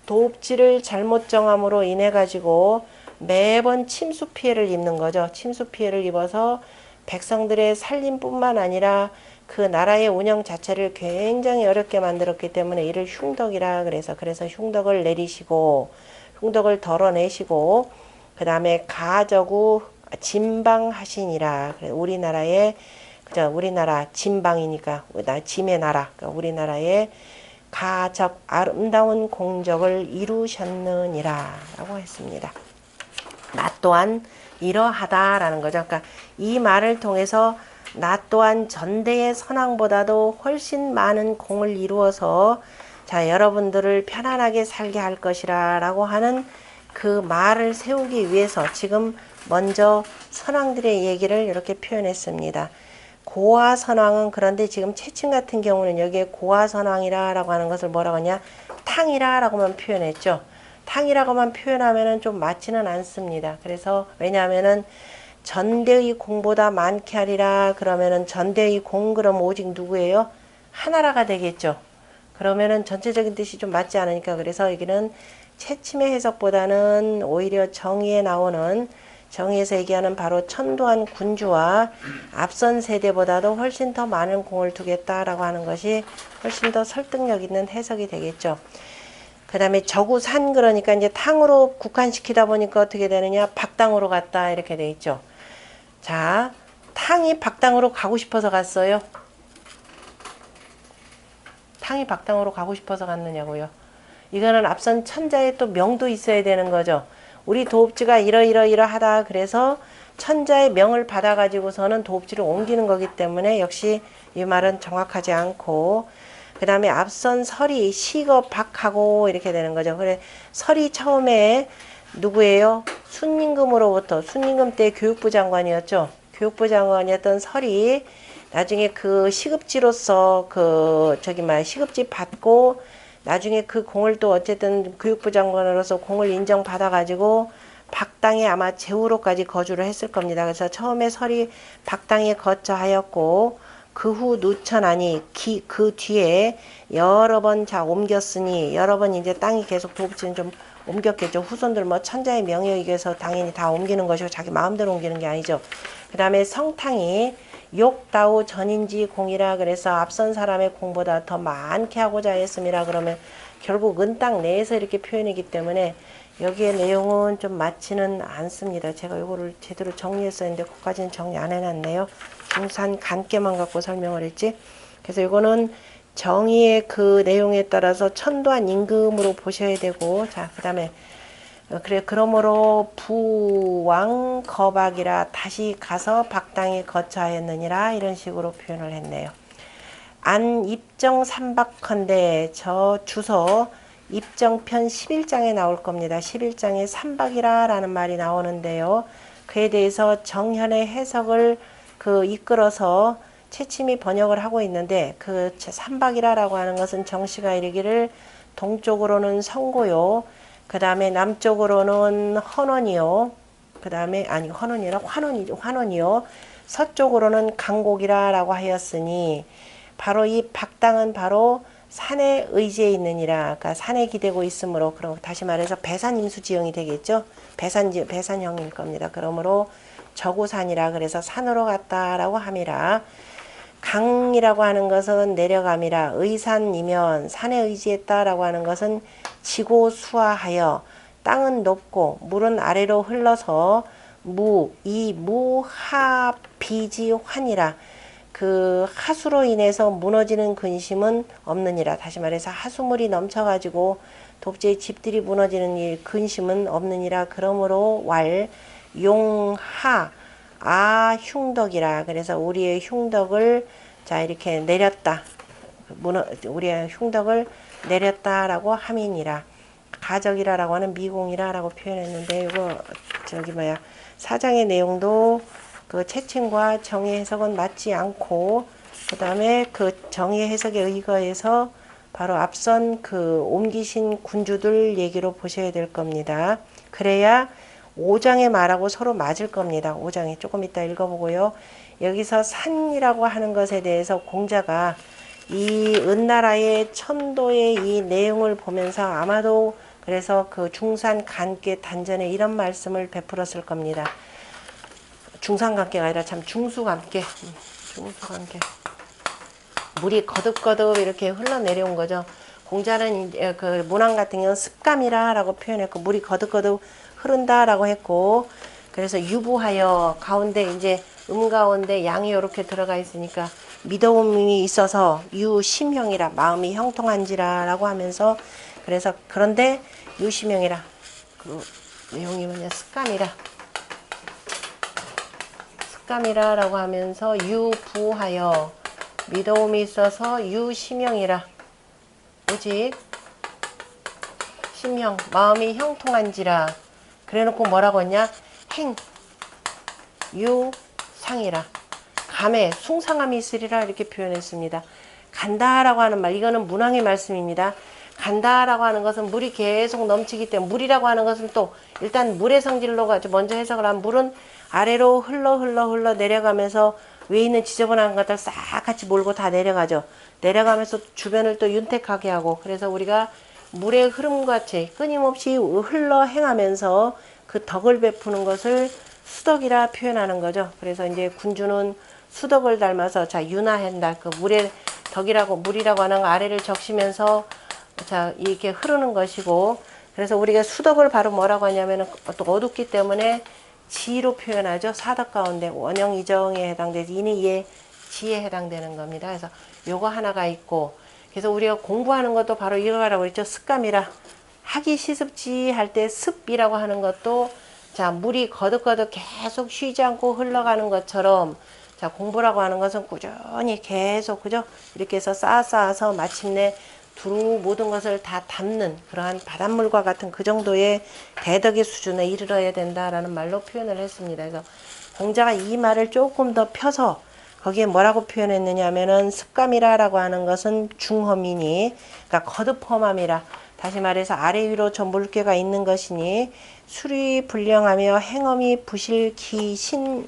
도읍지를 잘못 정함으로 인해 가지고 매번 침수 피해를 입는 거죠. 침수 피해를 입어서 백성들의 살림뿐만 아니라 그 나라의 운영 자체를 굉장히 어렵게 만들었기 때문에 이를 흉덕이라 그래서 흉덕을 내리시고 흉덕을 덜어내시고 그 다음에 가저구 진방하시니라. 우리나라의 우리나라 진방이니까 짐의 나라, 그러니까 우리나라의 가적 아름다운 공적을 이루셨느니라 라고 했습니다. 나 또한 이러하다라는 거죠. 그러니까 이 말을 통해서 나 또한 전대의 선왕보다도 훨씬 많은 공을 이루어서 자 여러분들을 편안하게 살게 할 것이라 라고 하는 그 말을 세우기 위해서 지금 먼저 선왕들의 얘기를 이렇게 표현했습니다. 고아선왕은 그런데 지금 채침 같은 경우는 여기에 고아선왕이라 라고 하는 것을 뭐라고 하냐 탕이라 라고만 표현했죠. 탕이라고만 표현하면은 좀 맞지는 않습니다. 그래서 왜냐하면은 전대의 공보다 많게 하리라 그러면은 전대의 공 그럼 오직 누구예요? 하나라가 되겠죠. 그러면은 전체적인 뜻이 좀 맞지 않으니까 그래서 여기는 채침의 해석보다는 오히려 정의에 나오는 정의에서 얘기하는 바로 천도한 군주와 앞선 세대보다도 훨씬 더 많은 공을 두겠다라고 하는 것이 훨씬 더 설득력 있는 해석이 되겠죠. 그 다음에 저구산 그러니까 이제 탕으로 국한시키다 보니까 어떻게 되느냐 박당으로 갔다 이렇게 돼 있죠. 자, 탕이 박당으로 가고 싶어서 갔어요. 탕이 박당으로 가고 싶어서 갔느냐고요. 이거는 앞선 천자의 또 명도 있어야 되는 거죠. 우리 도읍지가 이러하다 그래서 천자의 명을 받아 가지고서는 도읍지를 옮기는 거기 때문에 역시 이 말은 정확하지 않고 그 다음에 앞선 설이 시거 박하고 이렇게 되는 거죠. 그래 설이 처음에 누구예요? 순임금으로부터 순임금 때 교육부 장관이었죠. 교육부 장관이었던 설이 나중에 그 시급지로서 시급지 받고 나중에 그 공을 또 어쨌든 교육부 장관으로서 공을 인정받아 가지고 박당에 아마 제후로까지 거주를 했을 겁니다. 그래서 처음에 설이 박당에 거처하였고 그 후 누천하니 그 뒤에 여러 번 옮겼으니 여러 번 이제 땅이 계속 도읍지는 좀 옮겼겠죠. 후손들 뭐 천자의 명예에 의해서 당연히 다 옮기는 것이고 자기 마음대로 옮기는 게 아니죠. 그 다음에 성탕이 욕다우 전인지 공이라 그래서 앞선 사람의 공보다 더 많게 하고자 했음이라 그러면 결국 은땅 내에서 이렇게 표현이기 때문에 여기에 내용은 좀 맞지는 않습니다. 제가 이거를 제대로 정리했었는데 그까지는 정리 안 해놨네요. 중산 간께만 갖고 설명을 했지. 그래서 이거는 정의의 그 내용에 따라서 천도한 임금으로 보셔야 되고 자 그 다음에 그러므로 부왕 거박이라 다시 가서 박당에 거처하였느니라 이런 식으로 표현을 했네요. 안 입정 삼박컨대 저 주소 입정편 11장에 나올 겁니다. 11장에 삼박이라 라는 말이 나오는데요. 그에 대해서 정현의 해석을 이끌어서 채침이 번역을 하고 있는데 그 삼박이라 라고 하는 것은 정씨가 이르기를 동쪽으로는 성고요. 그 다음에 남쪽으로는 헌원이요. 그 다음에 아니 헌원이라 환원이요. 서쪽으로는 강곡이라 라고 하였으니 바로 이 박당은 바로 산에 의지해 있느니라. 그러니까 산에 기대고 있으므로 그럼 다시 말해서 배산임수지형이 되겠죠. 배산형일 겁니다. 그러므로 저구산이라 그래서 산으로 갔다라고 함이라. 강이라고 하는 것은 내려감이라 의산이면 산에 의지했다라고 하는 것은 지고 수하하여 땅은 높고 물은 아래로 흘러서 무하비지환이라 그 하수로 인해서 무너지는 근심은 없느니라. 다시 말해서 하수물이 넘쳐가지고 돕지의 집들이 무너지는 일 근심은 없느니라. 그러므로 용하 흉덕이라. 그래서 우리의 흉덕을 자 이렇게 내렸다. 우리의 흉덕을 내렸다라고 함이니라. 가적이라라고 하는 미공이라라고 표현했는데 이거 사장의 내용도 그 채침과 정의 해석은 맞지 않고 그 다음에 그 정의 해석에 의거해서 바로 앞선 옮기신 군주들 얘기로 보셔야 될 겁니다. 그래야 5장의 말하고 서로 맞을 겁니다. 5장에 조금 이따 읽어보고요. 여기서 산이라고 하는 것에 대해서 공자가 이 은나라의 천도의 이 내용을 보면서 아마도 그래서 그 중산간께 단전에 이런 말씀을 베풀었을 겁니다. 중산간께가 아니라 참 중수간께. 중수간께. 물이 거듭거듭 이렇게 흘러내려온 거죠. 공자는 그 문왕 같은 경우는 습감이라라고 표현했고, 물이 거듭거듭 흐른다라고 했고, 그래서 유부하여 가운데 이제 가운데 양이 이렇게 들어가 있으니까 미더움이 있어서 유심형이라 마음이 형통한지라라고 하면서, 그래서 그런데 유심형이라 그 내용이 뭐냐, 습감이라라고 하면서 유부하여 미더움이 있어서 유심형이라, 오직 심형 마음이 형통한지라. 그래놓고 뭐라고 했냐, 행 유상이라, 감에 숭상함이 있으리라 이렇게 표현했습니다. 간다라고 하는 말, 이거는 문왕의 말씀입니다. 간다라고 하는 것은 물이 계속 넘치기 때문에, 물이라고 하는 것은 또 일단 물의 성질로 먼저 해석을 하면, 물은 아래로 흘러 내려가면서 위에 있는 지저분한 것들 싹 같이 몰고 다 내려가죠. 내려가면서 주변을 또 윤택하게 하고, 그래서 우리가 물의 흐름같이 끊임없이 흘러 행하면서 그 덕을 베푸는 것을 수덕이라 표현하는 거죠. 그래서 이제 군주는 수덕을 닮아서 자 윤화한다. 그 물의 덕이라고, 물이라고 하는 거 아래를 적시면서 자 이렇게 흐르는 것이고, 그래서 우리가 수덕을 바로 뭐라고 하냐면은 또 어둡기 때문에 지로 표현하죠. 사덕 가운데 원형 이정에 해당돼서 인의의 지에 해당되는 겁니다. 그래서 요거 하나가 있고, 그래서 우리가 공부하는 것도 바로 이거라고 했죠. 습감이라, 하기 시습지 할 때 습이라고 하는 것도 자 물이 거듭거듭 계속 쉬지 않고 흘러가는 것처럼, 자 공부라고 하는 것은 꾸준히 계속, 그죠? 이렇게 해서 쌓아서 마침내 두루 모든 것을 다 담는 그러한 바닷물과 같은 그 정도의 대덕의 수준에 이르러야 된다라는 말로 표현을 했습니다. 그래서 공자가 이 말을 조금 더 펴서 거기에 뭐라고 표현했느냐 하면은, 습감이라라고 하는 것은 중험이니, 그러니까 거듭험함이라, 다시 말해서 아래 위로 저 물개가 있는 것이니, 술이 불량하며 행엄이 부실기신이니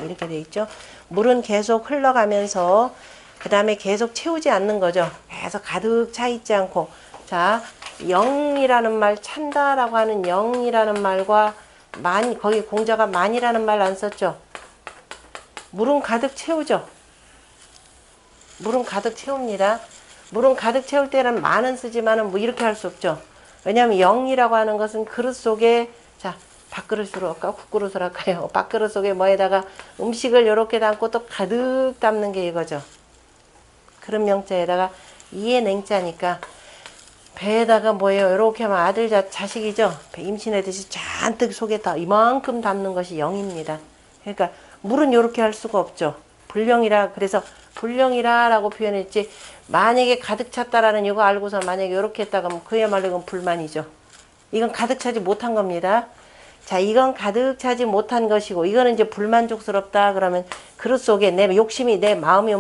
이렇게 되어 있죠. 물은 계속 흘러가면서 그 다음에 계속 채우지 않는 거죠. 계속 가득 차 있지 않고, 자 영이라는 말, 찬다라고 하는 영이라는 말과 만, 거기 공자가 만이라는 말 안 썼죠. 물은 가득 채우죠. 물은 가득 채웁니다. 물은 가득 채울 때는 만은 쓰지만은 뭐 이렇게 할 수 없죠. 왜냐하면 영이라고 하는 것은 그릇 속에, 자 밥그릇으로 할까 국그릇으로 할까요? 밥그릇 속에 뭐에다가 음식을 이렇게 담고 또 가득 담는 게 이거죠. 그런 명자에다가 이에 냉자니까 배에다가 뭐예요? 이렇게 하면 아들 자식이죠. 임신하듯이 잔뜩 속에 다 이만큼 담는 것이 영입니다. 그러니까 물은 이렇게 할 수가 없죠. 불령이라, 그래서 불령이라라고 표현했지, 만약에 가득 찼다라는 이거 알고서 만약에 이렇게 했다가 하면 그야말로 이건 불만이죠. 이건 가득 차지 못한 겁니다. 자, 이건 가득 차지 못한 것이고, 이거는 이제 불만족스럽다 그러면 그릇 속에 내 욕심이, 내 마음이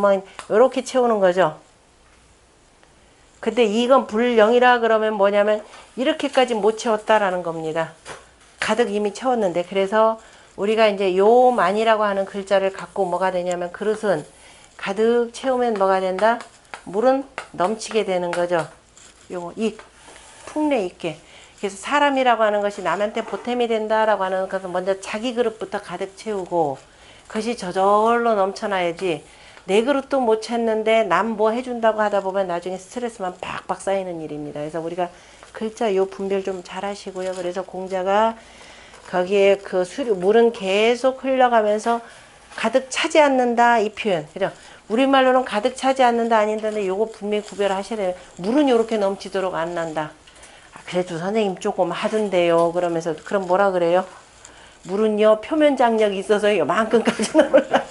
이렇게 채우는 거죠. 근데 이건 불령이라 그러면 뭐냐면 이렇게까지 못 채웠다라는 겁니다. 가득 이미 채웠는데. 그래서 우리가 이제 요 만이라고 하는 글자를 갖고 뭐가 되냐면, 그릇은 가득 채우면 뭐가 된다? 물은 넘치게 되는 거죠. 요거 풍래 있게. 그래서 사람이라고 하는 것이 남한테 보탬이 된다라고 하는 것은 먼저 자기 그릇부터 가득 채우고, 그것이 저절로 넘쳐나야지, 내 그릇도 못 챘는데 남 뭐 해준다고 하다 보면 나중에 스트레스만 팍팍 쌓이는 일입니다. 그래서 우리가 글자 요 분별 좀 잘 하시고요. 그래서 공자가 거기에 그 물은 계속 흘러가면서 가득 차지 않는다 이 표현, 그죠? 우리말로는 가득 차지 않는다 아닌데 요거 분명히 구별하셔야 돼요. 물은 요렇게 넘치도록 안 난다. 그래도 선생님 조금 하던데요 그러면서, 그럼 뭐라 그래요? 물은요 표면 장력이 있어서 요만큼까지는 올라가요.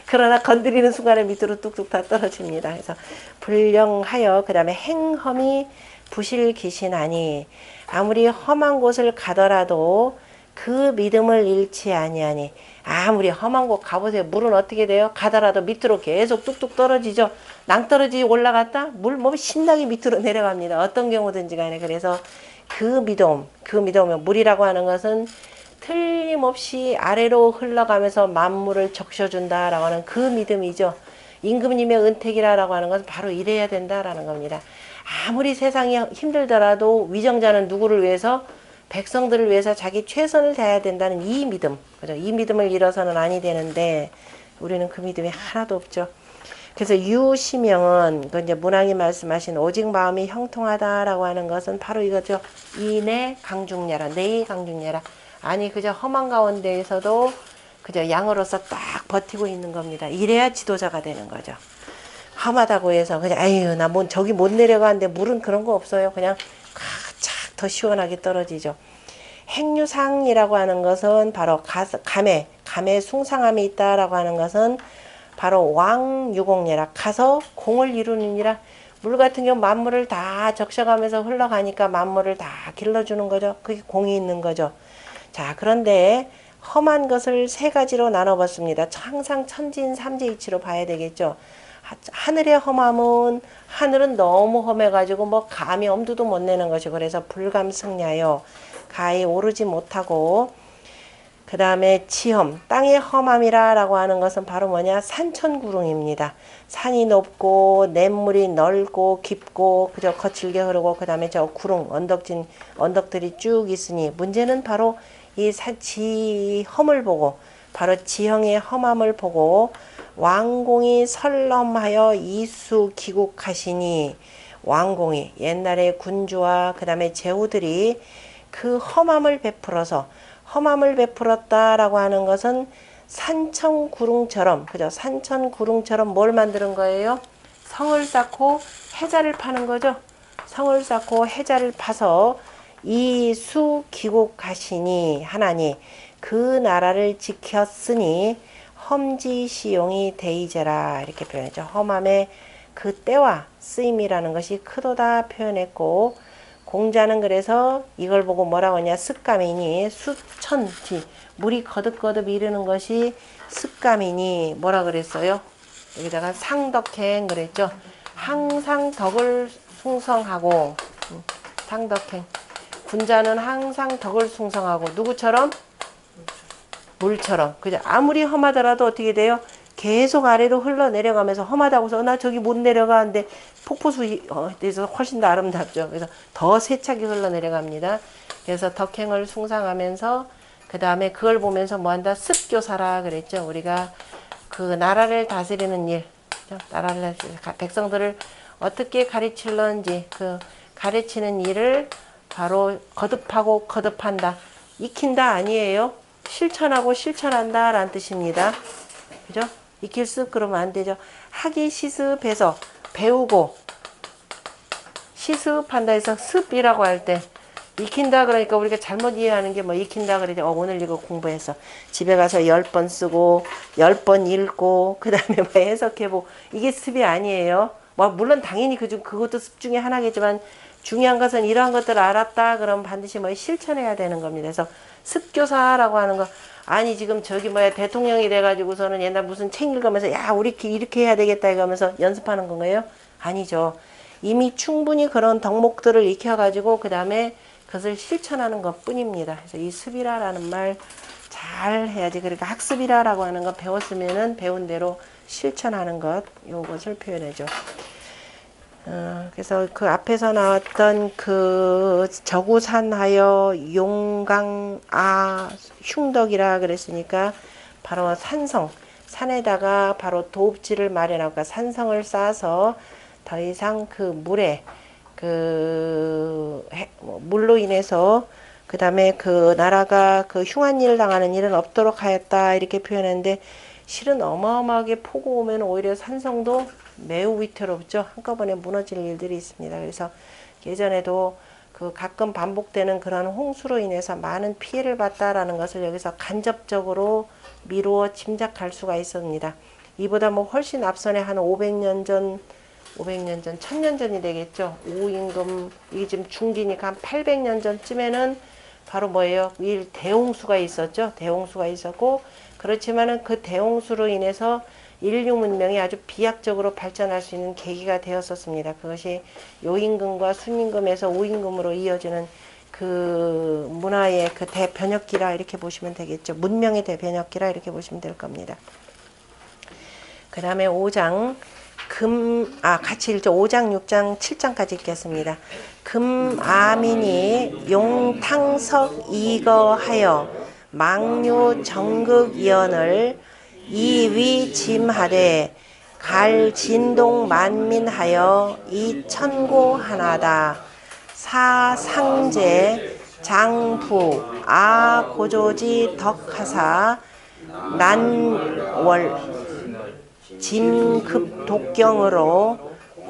그러나 건드리는 순간에 밑으로 뚝뚝 다 떨어집니다. 그래서 불령하여, 그 다음에 행험이 부실기신하니, 아무리 험한 곳을 가더라도 그 믿음을 잃지 아니하니. 아무리 험한 곳 가보세요. 물은 어떻게 돼요? 가더라도 밑으로 계속 뚝뚝 떨어지죠. 낭떠러지 올라갔다 물 몸이 신나게 밑으로 내려갑니다. 어떤 경우든지 간에. 그래서 그 믿음, 물이라고 하는 것은 틀림없이 아래로 흘러가면서 만물을 적셔준다라고 하는 그 믿음이죠. 임금님의 은택이라고 하는 것은 바로 이래야 된다라는 겁니다. 아무리 세상이 힘들더라도 위정자는 누구를 위해서? 백성들을 위해서 자기 최선을 다해야 된다는 이 믿음, 그죠? 이 믿음을 잃어서는 아니 되는데 우리는 그 믿음이 하나도 없죠. 그래서 유시명은 그 이제 문왕이 말씀하신 오직 마음이 형통하다라고 하는 것은 바로 이거죠. 이내 강중야라, 내의 강중야라. 아니 그저 험한 가운데에서도 그저 양으로서 딱 버티고 있는 겁니다. 이래야 지도자가 되는 거죠. 험하다고 해서 그냥 아유 나 뭐 저기 못 내려가는데 물은 그런 거 없어요. 그냥 착 더 시원하게 떨어지죠. 행유상이라고 하는 것은 바로 감에 숭상함이 있다라고 하는 것은 바로 왕유공예라, 가서 공을 이루느니라. 물 같은 경우 만물을 다 적셔가면서 흘러가니까 만물을 다 길러주는 거죠. 그게 공이 있는 거죠. 자, 그런데 험한 것을 세 가지로 나눠봤습니다. 항상 천진삼재이치로 봐야 되겠죠. 하늘의 험함은 하늘은 너무 험해가지고 뭐 감히 엄두도 못 내는 것이고 그래서 불감승냐요. 가히 오르지 못하고 그 다음에 지험, 땅의 험함이라고 하는 것은 바로 뭐냐? 산천구릉입니다. 산이 높고 냇물이 넓고 깊고 그저 거칠게 흐르고 그 다음에 저 구릉, 언덕들이 쭉 있으니 문제는 바로 이 지험을 보고 바로 지형의 험함을 보고 왕공이 설럼하여 이수 기국하시니 왕공이 옛날에 군주와 그 다음에 제후들이 그 험함을 베풀었다라고 하는 것은 산천구릉처럼 그죠? 산천구릉처럼 뭘 만드는 거예요? 성을 쌓고 해자를 파는 거죠. 성을 쌓고 해자를 파서 이수 기국하시니 하나니 그 나라를 지켰으니 험지시용이 대이제라 이렇게 표현했죠. 험함의 그 때와 쓰임이라는 것이 크도다 표현했고 공자는 그래서 이걸 보고 뭐라고 하냐? 습감이니 수천지 물이 거듭거듭 이르는 것이 습감이니 뭐라 그랬어요? 여기다가 상덕행 그랬죠. 항상 덕을 숭성하고 상덕행 군자는 항상 덕을 숭성하고 누구처럼? 물처럼. 그죠? 아무리 험하더라도 어떻게 돼요? 계속 아래로 흘러내려가면서 험하다고서 나 저기 못 내려가는데 폭포수에서 훨씬 더 아름답죠. 그래서 더 세차게 흘러내려갑니다. 그래서 덕행을 숭상하면서 그 다음에 그걸 보면서 뭐한다? 습교사라 그랬죠. 우리가 그 나라를 다스리는 일, 나라를 백성들을 어떻게 가르치는지 그 가르치는 일을 바로 거듭하고 거듭한다. 익힌다 아니에요. 실천하고 실천한다 라는 뜻입니다. 그죠? 익힐 습 그러면 안 되죠. 하기 시습해서 배우고 시습한다 해서 습이라고 할 때 익힌다 그러니까 우리가 잘못 이해하는 게 뭐 익힌다 그러죠. 오늘 이거 공부해서 집에 가서 10번 쓰고 10번 읽고 그 다음에 뭐 해석해보고 이게 습이 아니에요. 뭐 물론 당연히 그것도 습 중에 하나겠지만 중요한 것은 이러한 것들을 알았다 그러면 반드시 뭐 실천해야 되는 겁니다. 그래서 습교사라고 하는 거 아니 지금 저기 뭐야 대통령이 돼가지고서는 옛날 무슨 책 읽으면서 야 우리 이렇게 해야 되겠다 이러면서 연습하는 건가요? 아니죠. 이미 충분히 그런 덕목들을 익혀가지고 그 다음에 그것을 실천하는 것 뿐입니다. 그래서 이 습이라라는 말 잘 해야지. 그러니까 학습이라라고 하는 거 배웠으면은 배운 대로 실천하는 것 요것을 표현해줘. 그래서 그 앞에서 나왔던 그 저구산하여 용강아 흉덕이라 그랬으니까 바로 산성, 산에다가 바로 도읍지를 마련하고 그러니까 산성을 쌓아서 더 이상 그 물에 그 물로 인해서 그 다음에 그 나라가 그 흉한 일을 당하는 일은 없도록 하였다 이렇게 표현했는데 실은 어마어마하게 폭우 오면 오히려 산성도 매우 위태롭죠. 한꺼번에 무너질 일들이 있습니다. 그래서 예전에도 그 가끔 반복되는 그런 홍수로 인해서 많은 피해를 봤다라는 것을 여기서 간접적으로 미루어 짐작할 수가 있습니다. 이보다 뭐 훨씬 앞선에 한 500년 전, 1000년 전이 되겠죠. 우임금, 이게 지금 중기니까 한 800년 전쯤에는 바로 뭐예요? 대홍수가 있었죠. 대홍수가 있었고, 그렇지만은 그 대홍수로 인해서 인류 문명이 아주 비약적으로 발전할 수 있는 계기가 되었었습니다. 그것이 요임금과 순임금에서 우임금으로 이어지는 그 문화의 그 대변혁기라 이렇게 보시면 되겠죠. 문명의 대변혁기라 이렇게 보시면 될 겁니다. 그 다음에 5장 같이 읽죠. 5장, 6장, 7장까지 읽겠습니다. 금아민이 용탕석 이거하여 망류 정극이언을 이위짐하되 갈진동 만민하여 이천고하나다. 사상제 장부 아고조지 덕하사 난월 짐급독경으로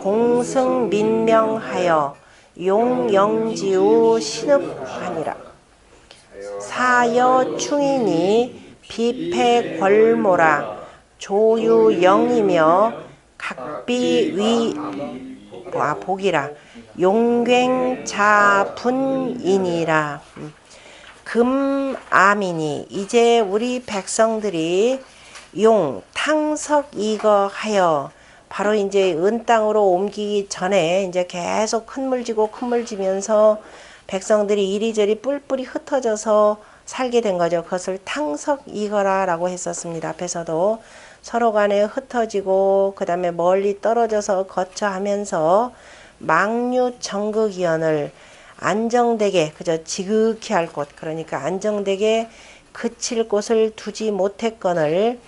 공승민명하여 용영지우 신읍하니라. 사여충인이 비패궐모라 조유영이며 각비위 복이라 용갱자분이니라. 금아민이 이제 우리 백성들이 용 탕석 이거 하여 바로 이제 은 땅으로 옮기기 전에 이제 계속 큰 물 지고 큰 물 지면서 백성들이 이리저리 뿔뿔이 흩어져서 살게 된 거죠. 그것을 탕석 이거라라고 했었습니다. 앞에서도 서로 간에 흩어지고 그 다음에 멀리 떨어져서 거처하면서 망류 정극이언을 안정되게 그저 지극히 할 곳, 그러니까 안정되게 그칠 곳을 두지 못했거늘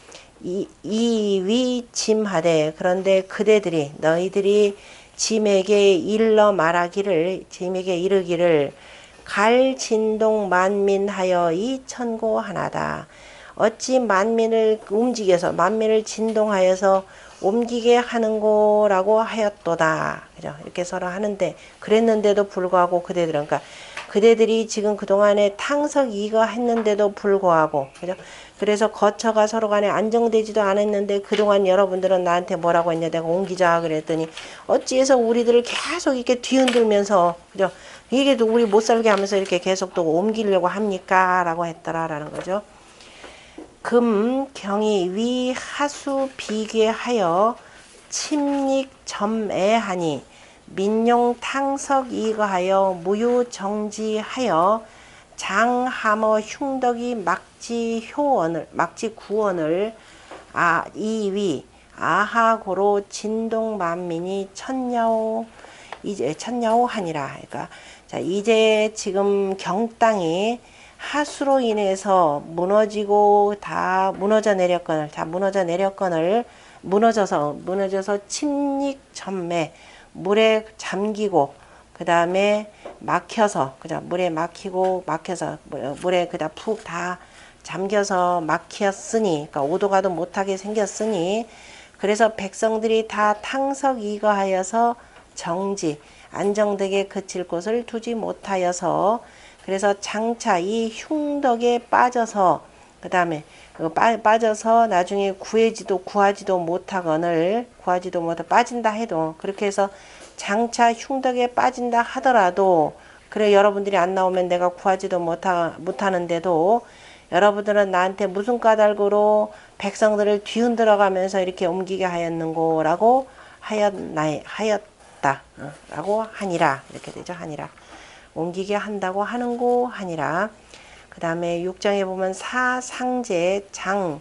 이위짐하되 그런데 그대들이 너희들이 짐에게 일러 말하기를 짐에게 이르기를 갈진동 만민하여 이천고하나다. 어찌 만민을 움직여서 만민을 진동하여서 옮기게 하는고라고 하였도다. 그죠? 이렇게 서로 하는데 그랬는데도 불구하고 그대들은 그러니까 그대들이 지금 그동안에 탕석 이거 했는데도 불구하고 그죠? 그래서 거처가 서로 간에 안정되지도 않았는데 그동안 여러분들은 나한테 뭐라고 했냐 내가 옮기자 그랬더니 어찌해서 우리들을 계속 이렇게 뒤흔들면서 그죠? 이게 또 우리 못 살게 하면서 이렇게 계속 또 옮기려고 합니까? 라고 했더라라는 거죠. 금 경이 위 하수 비괴하여 침닉 점애하니 민용 탕석 이거하여 무유 정지하여 장하머 흉덕이 막지 구원을 이위 아하고로 진동 만민이 천야오 하니라. 그러니까 자 이제 지금 경 땅이 하수로 인해서 무너져 내렸거늘 침닉 전매 물에 잠기고 그 다음에 막혀서 그죠 물에 막혀서 물에 그다 푹 다 잠겨서 막혔으니 그러니까 오도 가도 못하게 생겼으니 그래서 백성들이 다 탕석 이거하여서 정지 안정되게 그칠 곳을 두지 못하여서 그래서 장차 이 흉덕에 빠져서 그 다음에 빠져서 나중에 구하지도 못하거늘 빠진다 해도 그렇게 해서 장차 흉덕에 빠진다 하더라도 그래 여러분들이 안 나오면 내가 구하지도 못하는데도 여러분들은 나한테 무슨 까닭으로 백성들을 뒤흔들어 가면서 이렇게 옮기게 하였는고라고 하였다 라고 하니라 이렇게 되죠. 하니라 옮기게 한다고 하는고 하니라. 그 다음에 6장에 보면 사상제 장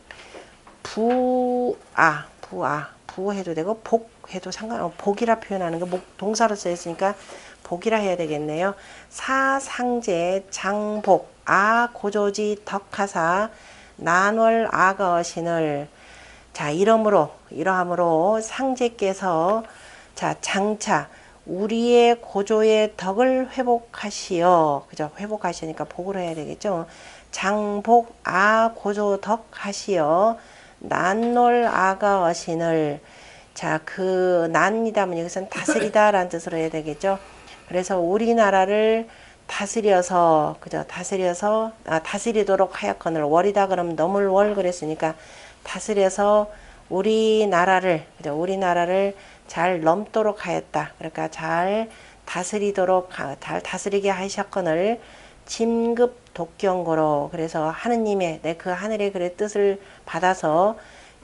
부 해도 되고 복 해도 복이라 표현하는 거 동사로 쓰였으니까 복이라 해야 되겠네요. 사상제 장복 고조지 덕하사 난월 아거신을 자 이러함으로 상제께서 자 장차 우리의 고조의 덕을 회복하시어 그죠? 회복하시니까 복으로 해야 되겠죠. 장복 고조 덕하시어 난놀 아가어신을 자 그 난이다면 여기서는 다스리다라는 뜻으로 해야 되겠죠. 그래서 우리나라를 다스려서 그죠? 다스리도록 하였거늘 월이다 그러면 넘을 월 그랬으니까 다스려서 우리나라를 잘 넘도록 하였다. 그러니까 잘 다스리게 하셨거늘 짐급 독경고로 그래서 하느님의 그 하늘의 그의 뜻을 받아서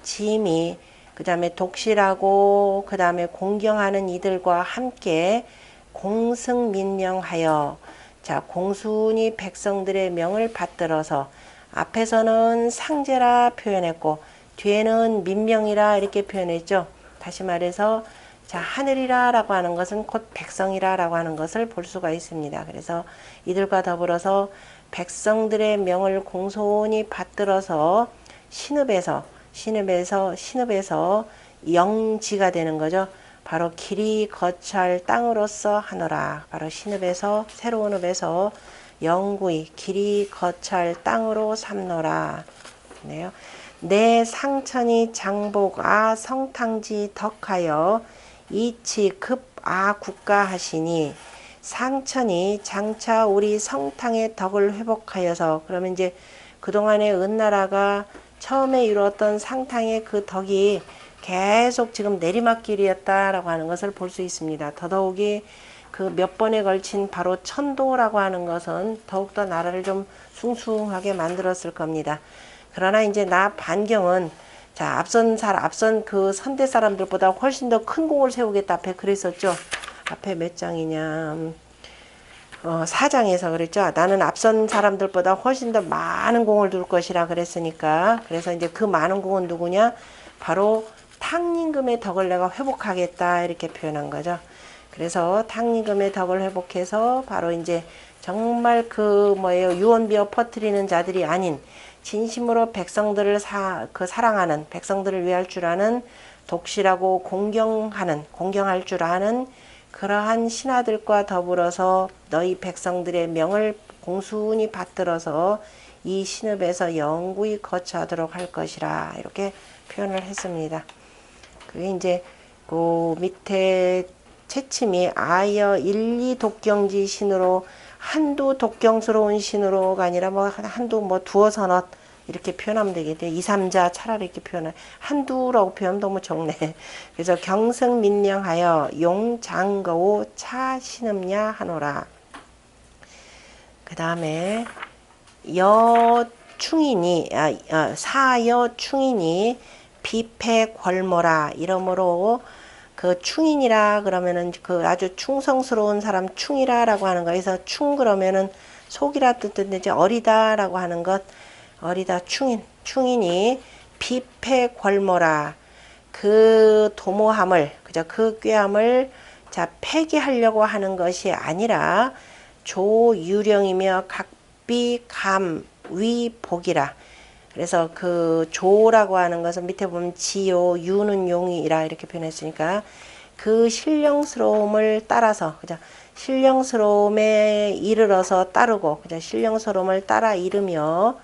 짐이 그 다음에 독실하고 그 다음에 공경하는 이들과 함께 공승민명하여 자 공순히 백성들의 명을 받들어서 앞에서는 상제라 표현했고 뒤에는 민명이라 이렇게 표현했죠. 다시 말해서 자, 하늘이라 라고 하는 것은 곧 백성이라 라고 하는 것을 볼 수가 있습니다. 그래서 이들과 더불어서 백성들의 명을 공손히 받들어서 신읍에서 영지가 되는 거죠. 바로 길이 거찰 땅으로서 하노라. 바로 신읍에서 새로운 읍에서 영구히 길이 거찰 땅으로 삼노라. 네요. 내 상천이 장복아 성탕지 덕하여 이치 급아 국가하시니 상천이 장차 우리 성탕의 덕을 회복하여서 그러면 이제 그동안의 은나라가 처음에 이루었던 상탕의 그 덕이 계속 지금 내리막길이었다라고 하는 것을 볼 수 있습니다. 더더욱이 그 몇 번에 걸친 바로 천도라고 하는 것은 더욱더 나라를 좀 숭숭하게 만들었을 겁니다. 그러나 이제 나 반경은 자, 앞선 그 선대 사람들보다 훨씬 더 큰 공을 세우겠다. 앞에 그랬었죠. 앞에 몇 장이냐. 4장에서 그랬죠. 나는 앞선 사람들보다 훨씬 더 많은 공을 둘 것이라 그랬으니까. 그래서 이제 그 많은 공은 누구냐? 바로 탕림금의 덕을 내가 회복하겠다. 이렇게 표현한 거죠. 그래서 탕림금의 덕을 회복해서 바로 이제 정말 그 유언비어 퍼뜨리는 자들이 아닌 진심으로 백성들을 사랑하는 백성들을 위할 줄 아는 독실하고 공경할 줄 아는 그러한 신하들과 더불어서 너희 백성들의 명을 공순히 받들어서 이 신읍에서 영구히 거처하도록 할 것이라 이렇게 표현을 했습니다. 그게 이제 그 밑에 채침이 아여 일리 독경지 신으로 한두 독경스러운 신으로가 아니라 한두 두어 서너 이렇게 표현하면 되겠죠. 2, 3자 차라리 이렇게 표현을 한두라고 표현하면 너무 적네. 그래서 경승민령하여 용장거우 차신음냐 하노라. 그 다음에 사여충인이 비패궐모라 이러므로 그 충인이라 그러면은 그 아주 충성스러운 사람 충이라라고 하는 거에서 충 그러면은 속이라 뜻인데 이제 어리다라고 하는 것 어리다 충인이 비패궐모라 그 도모함을 그저 그 꾀함을 자 폐기하려고 하는 것이 아니라 조유령이며 각비감위복이라. 그래서 그 조라고 하는 것은 밑에 보면 지요 유는 용이라 이렇게 표현했으니까 그 신령스러움을 따라서 그죠 신령스러움에 이르러서 따르고 그죠 신령스러움을 따라 이르며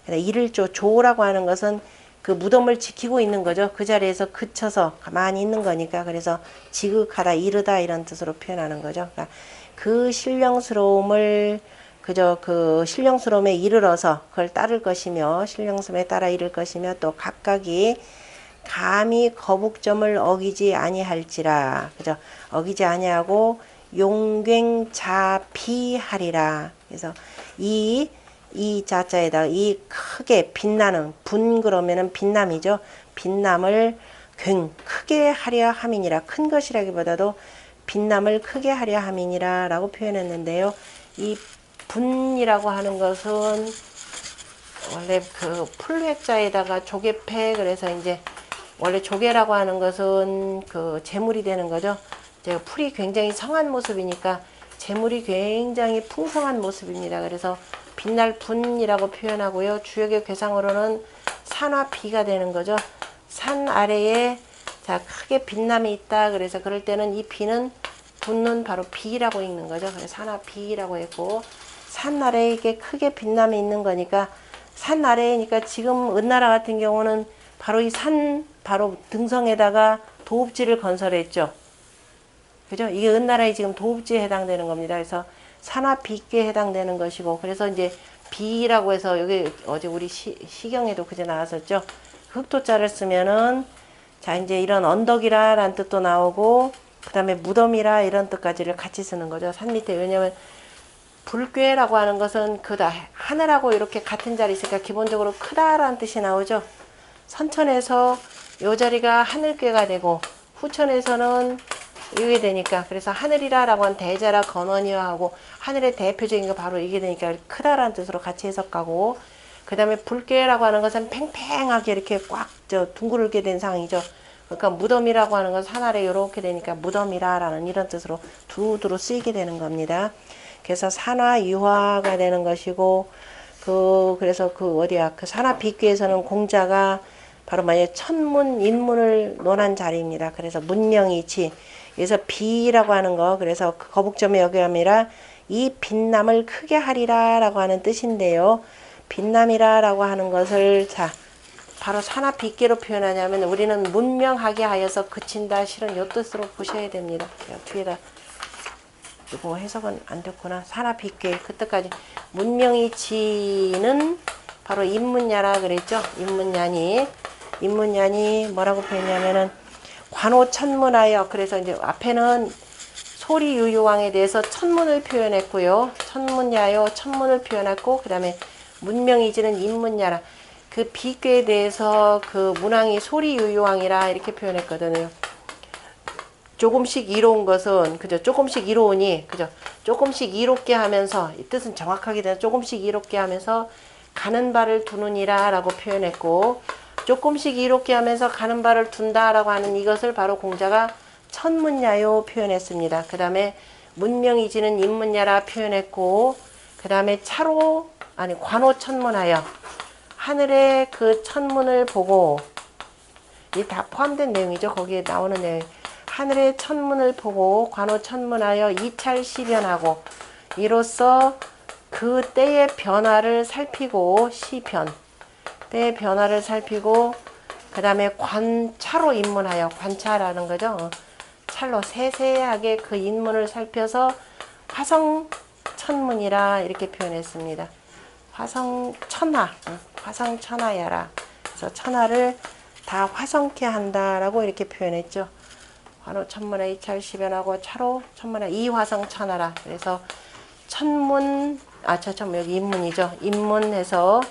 이를 조라고 하는 것은 그 무덤을 지키고 있는 거죠. 그 자리에서 그쳐서 가만히 있는 거니까 그래서 지극하다 이르다 이런 뜻으로 표현하는 거죠. 그러니까 그 신령스러움을 그저 그 신령스러움에 이르러서 그걸 따를 것이며 신령스러움에 따라 이를 것이며 또 각각이 감히 거북점을 어기지 아니할지라 그죠 어기지 아니하고 용갱자비하리라. 그래서 이 자자에다가 이 크게 빛나는 분 그러면은 빛남이죠. 빛남을 크게 하려 함이니라. 큰 것이라기보다도 빛남을 크게 하려 함이니라 라고 표현했는데요. 이 분이라고 하는 것은 원래 그 풀획자에다가 조개패 그래서 이제 원래 조개라고 하는 것은 그 재물이 되는 거죠. 이제 풀이 굉장히 성한 모습이니까 재물이 굉장히 풍성한 모습입니다. 그래서 빛날 분이라고 표현하고요. 주역의 괴상으로는 산화 비가 되는 거죠. 산 아래에 자 크게 빛남이 있다. 그래서 그럴 때는 이 비는 분은 바로 비라고 읽는 거죠. 그래서 산화 비라고 했고 산 아래에 이게 크게 빛남이 있는 거니까 산 아래니까 지금 은나라 같은 경우는 바로 이 산 바로 등성에다가 도읍지를 건설했죠. 그죠? 이게 은나라의 지금 도읍지에 해당되는 겁니다. 그래서 산화 비께 해당되는 것이고 그래서 이제 비라고 해서 여기 어제 우리 시경에도 그제 나왔었죠. 흑토자를 쓰면은 자 이제 이런 언덕이라라는 뜻도 나오고 그 다음에 무덤이라 이런 뜻까지를 같이 쓰는 거죠. 산 밑에 왜냐면 불괴라고 하는 것은 그다 하늘하고 이렇게 같은 자리 있으니까 기본적으로 크다라는 뜻이 나오죠. 선천에서 요 자리가 하늘괴가 되고 후천에서는 이게 되니까 그래서 하늘이라라고 한 대자라 건원이와 하고 하늘의 대표적인 거 바로 이게 되니까 크다라는 뜻으로 같이 해석하고 그 다음에 붉게라고 하는 것은 팽팽하게 이렇게 꽉 둥그렇게 된 상이죠. 그러니까 무덤이라고 하는 건 산 아래 이렇게 되니까 무덤이라라는 이런 뜻으로 두루두루 쓰이게 되는 겁니다. 그래서 산화 유화가 되는 것이고, 그래서 어디야, 그 산화 비귀에서는 공자가 바로 만약 천문, 인문을 논한 자리입니다. 그래서 문명이치. 그래서 비라고 하는 거, 그래서 그 거북점의 여기함이라 이 빛남을 크게 하리라 라고 하는 뜻인데요. 빛남이라 라고 하는 것을, 자, 바로 산화 빗계로 표현하냐면 우리는 문명하게 하여서 그친다, 실은 요 뜻으로 보셔야 됩니다. 뒤에다 이거 해석은 안 됐구나. 산화 빗계 그 뜻까지. 문명이치는 바로 인문야라 그랬죠. 인문야니 뭐라고 표현하냐면은 관호천문하여. 그래서 이제 앞에는 소리유유왕에 대해서 천문을 표현했고요. 천문야요 천문을 표현했고, 그 다음에 문명이지는 인문야라. 그 비괴에 대해서 그 문왕이 소리유유왕이라 이렇게 표현했거든요. 조금씩 이로운 것은, 그죠? 조금씩 이로우니, 그죠? 조금씩 이롭게 하면서, 이 뜻은 정확하게 되는 조금씩 이롭게 하면서 가는 바를 두느니라 라고 표현했고, 조금씩 이롭게 하면서 가는 바를 둔다라고 하는 이것을 바로 공자가 천문야요 표현했습니다. 그 다음에 문명이지는 인문야라 표현했고, 그 다음에 관호천문하여 하늘의 그 천문을 보고, 이 다 포함된 내용이죠. 거기에 나오는 내용. 하늘의 천문을 보고 관호천문하여 이찰시변하고, 이로써 그 때의 변화를 살피고, 때의 변화를 살피고, 그 다음에 관차로 입문하여, 관차라는 거죠. 찰로 세세하게 그 인문을 살펴서 화성천문이라 이렇게 표현했습니다. 화성천하야라. 그래서 천하를 다 화성케 한다라고 이렇게 표현했죠. 관호천문에 이찰시변하고 차로 천문에 이화성천하라. 그래서 천문, 여기 인문이죠. 인문해서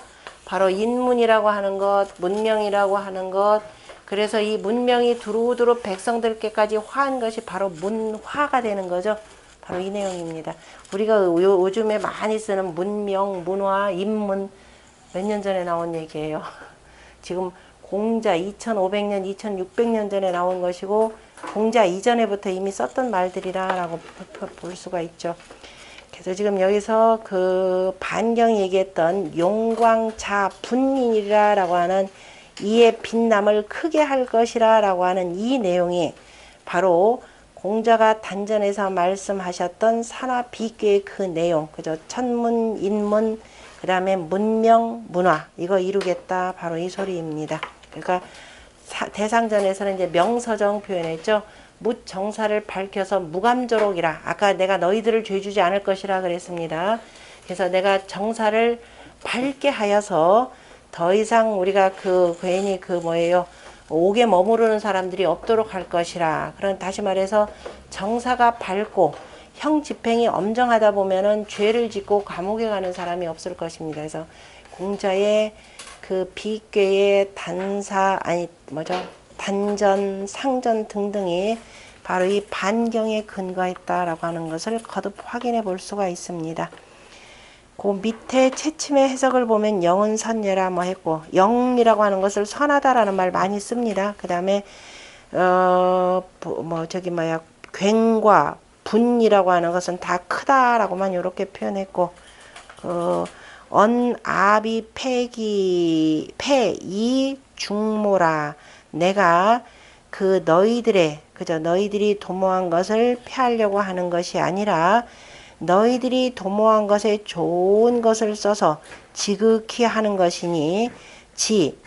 바로 인문이라고 하는 것, 문명이라고 하는 것, 그래서 이 문명이 두루두루 백성들께까지 화한 것이 바로 문화가 되는 거죠. 바로 이 내용입니다. 우리가 요즘에 많이 쓰는 문명, 문화, 인문, 몇 년 전에 나온 얘기예요. 지금 공자 2500년, 2600년 전에 나온 것이고, 공자 이전에부터 이미 썼던 말들이라고 볼 수가 있죠. 그래서 지금 여기서 그 반경이 얘기했던 용광자 분이라고 하는 이의 빛남을 크게 할 것이라 라고 하는 이 내용이 바로 공자가 단전에서 말씀하셨던 산화 비계의 그 내용, 그죠? 천문, 인문, 그 다음에 문명, 문화, 이거 이루겠다. 바로 이 소리입니다. 그러니까 대상전에서는 이제 명서정 표현했죠. 묻정사를 밝혀서 무감조록이라. 아까 내가 너희들을 죄주지 않을 것이라 그랬습니다. 그래서 내가 정사를 밝게 하여서 더 이상 우리가 괜히 옥에 머무르는 사람들이 없도록 할 것이라. 그런 다시 말해서 정사가 밝고 형 집행이 엄정하다 보면은 죄를 짓고 감옥에 가는 사람이 없을 것입니다. 그래서 공자의 그 비괴의 단전, 상전 등등이 바로 이 반경에 근거했다라고 하는 것을 거듭 확인해 볼 수가 있습니다. 그 밑에 채침의 해석을 보면 영은 선예라 했고, 영이라고 하는 것을 선하다라는 말 많이 씁니다. 그 다음에 굉과 분이라고 하는 것은 다 크다라고만 이렇게 표현했고, 언아비 폐이 중모라. 내가 너희들이 도모한 것을 패하려고 하는 것이 아니라 너희들이 도모한 것에 좋은 것을 써서 지극히 하는 것이니,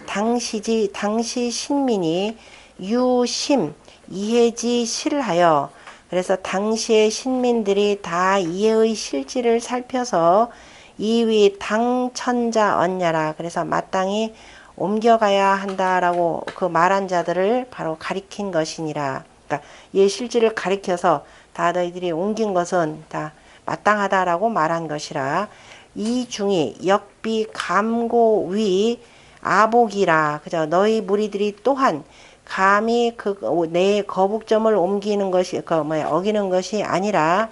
당시 신민이 유심 이해지 실하여. 그래서 당시의 신민들이 다 이해의 실질을 살펴서 이위 당천자 언냐라. 그래서 마땅히 옮겨가야 한다라고 그 말한 자들을 바로 가리킨 것이니라. 그러니까 이 실질을 가리켜서 다 너희들이 옮긴 것은 다 마땅하다라고 말한 것이라. 이 중이 역비 감고위 아복이라. 그죠? 너희 무리들이 또한 감히 내 거북점을 옮기는 것이 어기는 것이 아니라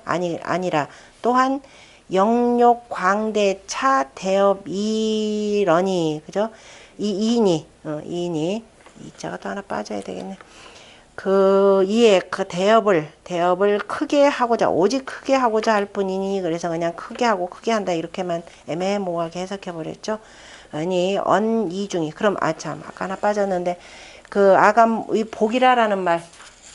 또한 영욕 광대 차 대업 이러니 그죠? 이인이 이자가 또 하나 빠져야 되겠네. 그 이에 그 대업을 크게 하고자 오직 크게 하고자 할 뿐이니 그래서 그냥 크게 하고 크게 한다 이렇게만 애매모호하게 해석해 버렸죠. 아니 언이중이 그럼 아참 아까 하나 빠졌는데 그 아감 의 복이라라는 말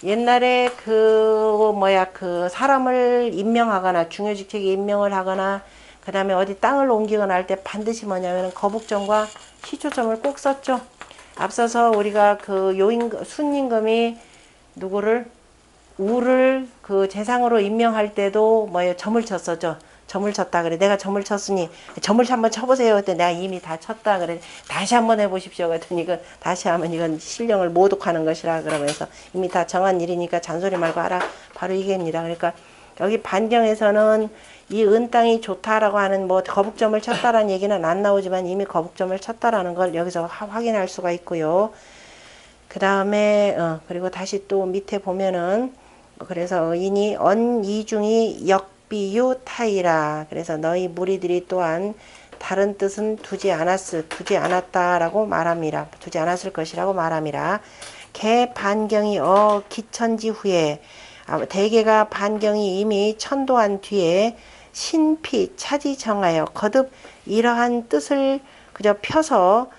옛날에 그 사람을 임명하거나 중요직책에 임명을 하거나 그 다음에 어디 땅을 옮기거나 할 때 반드시 뭐냐면 거북점과 시초점을 꼭 썼죠. 앞서서 우리가 그 순임금이 누구를 우를 그 재상으로 임명할 때도 점을 쳤었죠. 점을 쳤다 그래. 내가 점을 쳤으니 점을 한번 쳐보세요. 그때 내가 이미 다 쳤다 그래. 다시 한번 해보십시오. 그랬더니 이건 다시 하면 이건 신령을 모독하는 것이라 그러면서 이미 다 정한 일이니까 잔소리 말고 하라. 바로 이게입니다. 그러니까 여기 반경에서는 이 은땅이 좋다라고 하는 거북점을 쳤다라는 얘기는 안 나오지만 이미 거북점을 쳤다라는 걸 여기서 확인할 수가 있고요. 그 다음에 그리고 다시 또 밑에 보면은 그래서 의인이 언이중이 역비유 타이라 그래서 너희 무리들이 또한 다른 뜻은 두지 않았다라고 말합니다. 두지 않았을 것이라고 말합니다. 개 반경이 기천지 후에 대개가 반경이 이미 천도한 뒤에 신피 차지 정하여 거듭 이러한 뜻을 그저 펴서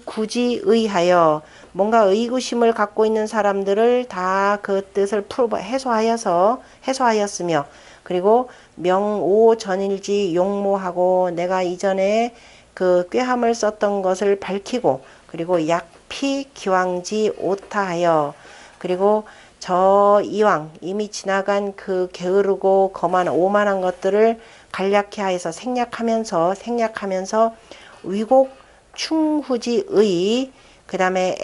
굳이 의하여 뭔가 의구심을 갖고 있는 사람들을 다 그 뜻을 해소하였으며 그리고 명오 전일지 용모하고 내가 이전에 그 꾀함을 썼던 것을 밝히고 그리고 약피 기왕지 오타하여 그리고 저 이왕 이미 지나간 그 게으르고 오만한 것들을 간략히 하여서 생략하면서 위곡 충후지의 그 다음에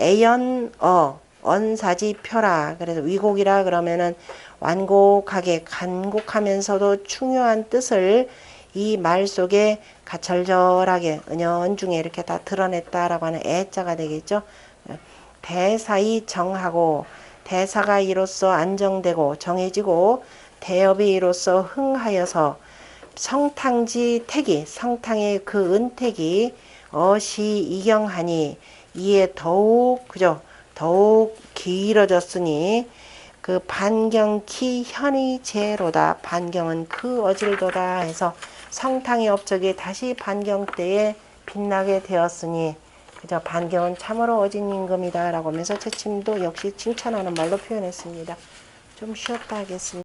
언사지 표라 그래서 위곡이라 그러면은 완곡하게 간곡하면서도 중요한 뜻을 이 말 속에 가철절하게 은연중에 이렇게 다 드러냈다라고 하는 애자가 되겠죠. 대사이 정하고 대사가 이로써 안정되고 정해지고 대업이 이로써 흥하여서 성탕지 택이 성탕의 그 은택이 이경하니 이에 더욱 길어졌으니 그 반경키 현이 제로다 반경은 그 어질도다 해서 성탕의 업적이 다시 반경 때에 빛나게 되었으니 그저 반경은 참으로 어진 임금이다 라고 하면서 채침도 역시 칭찬하는 말로 표현했습니다. 좀 쉬었다 하겠습니다.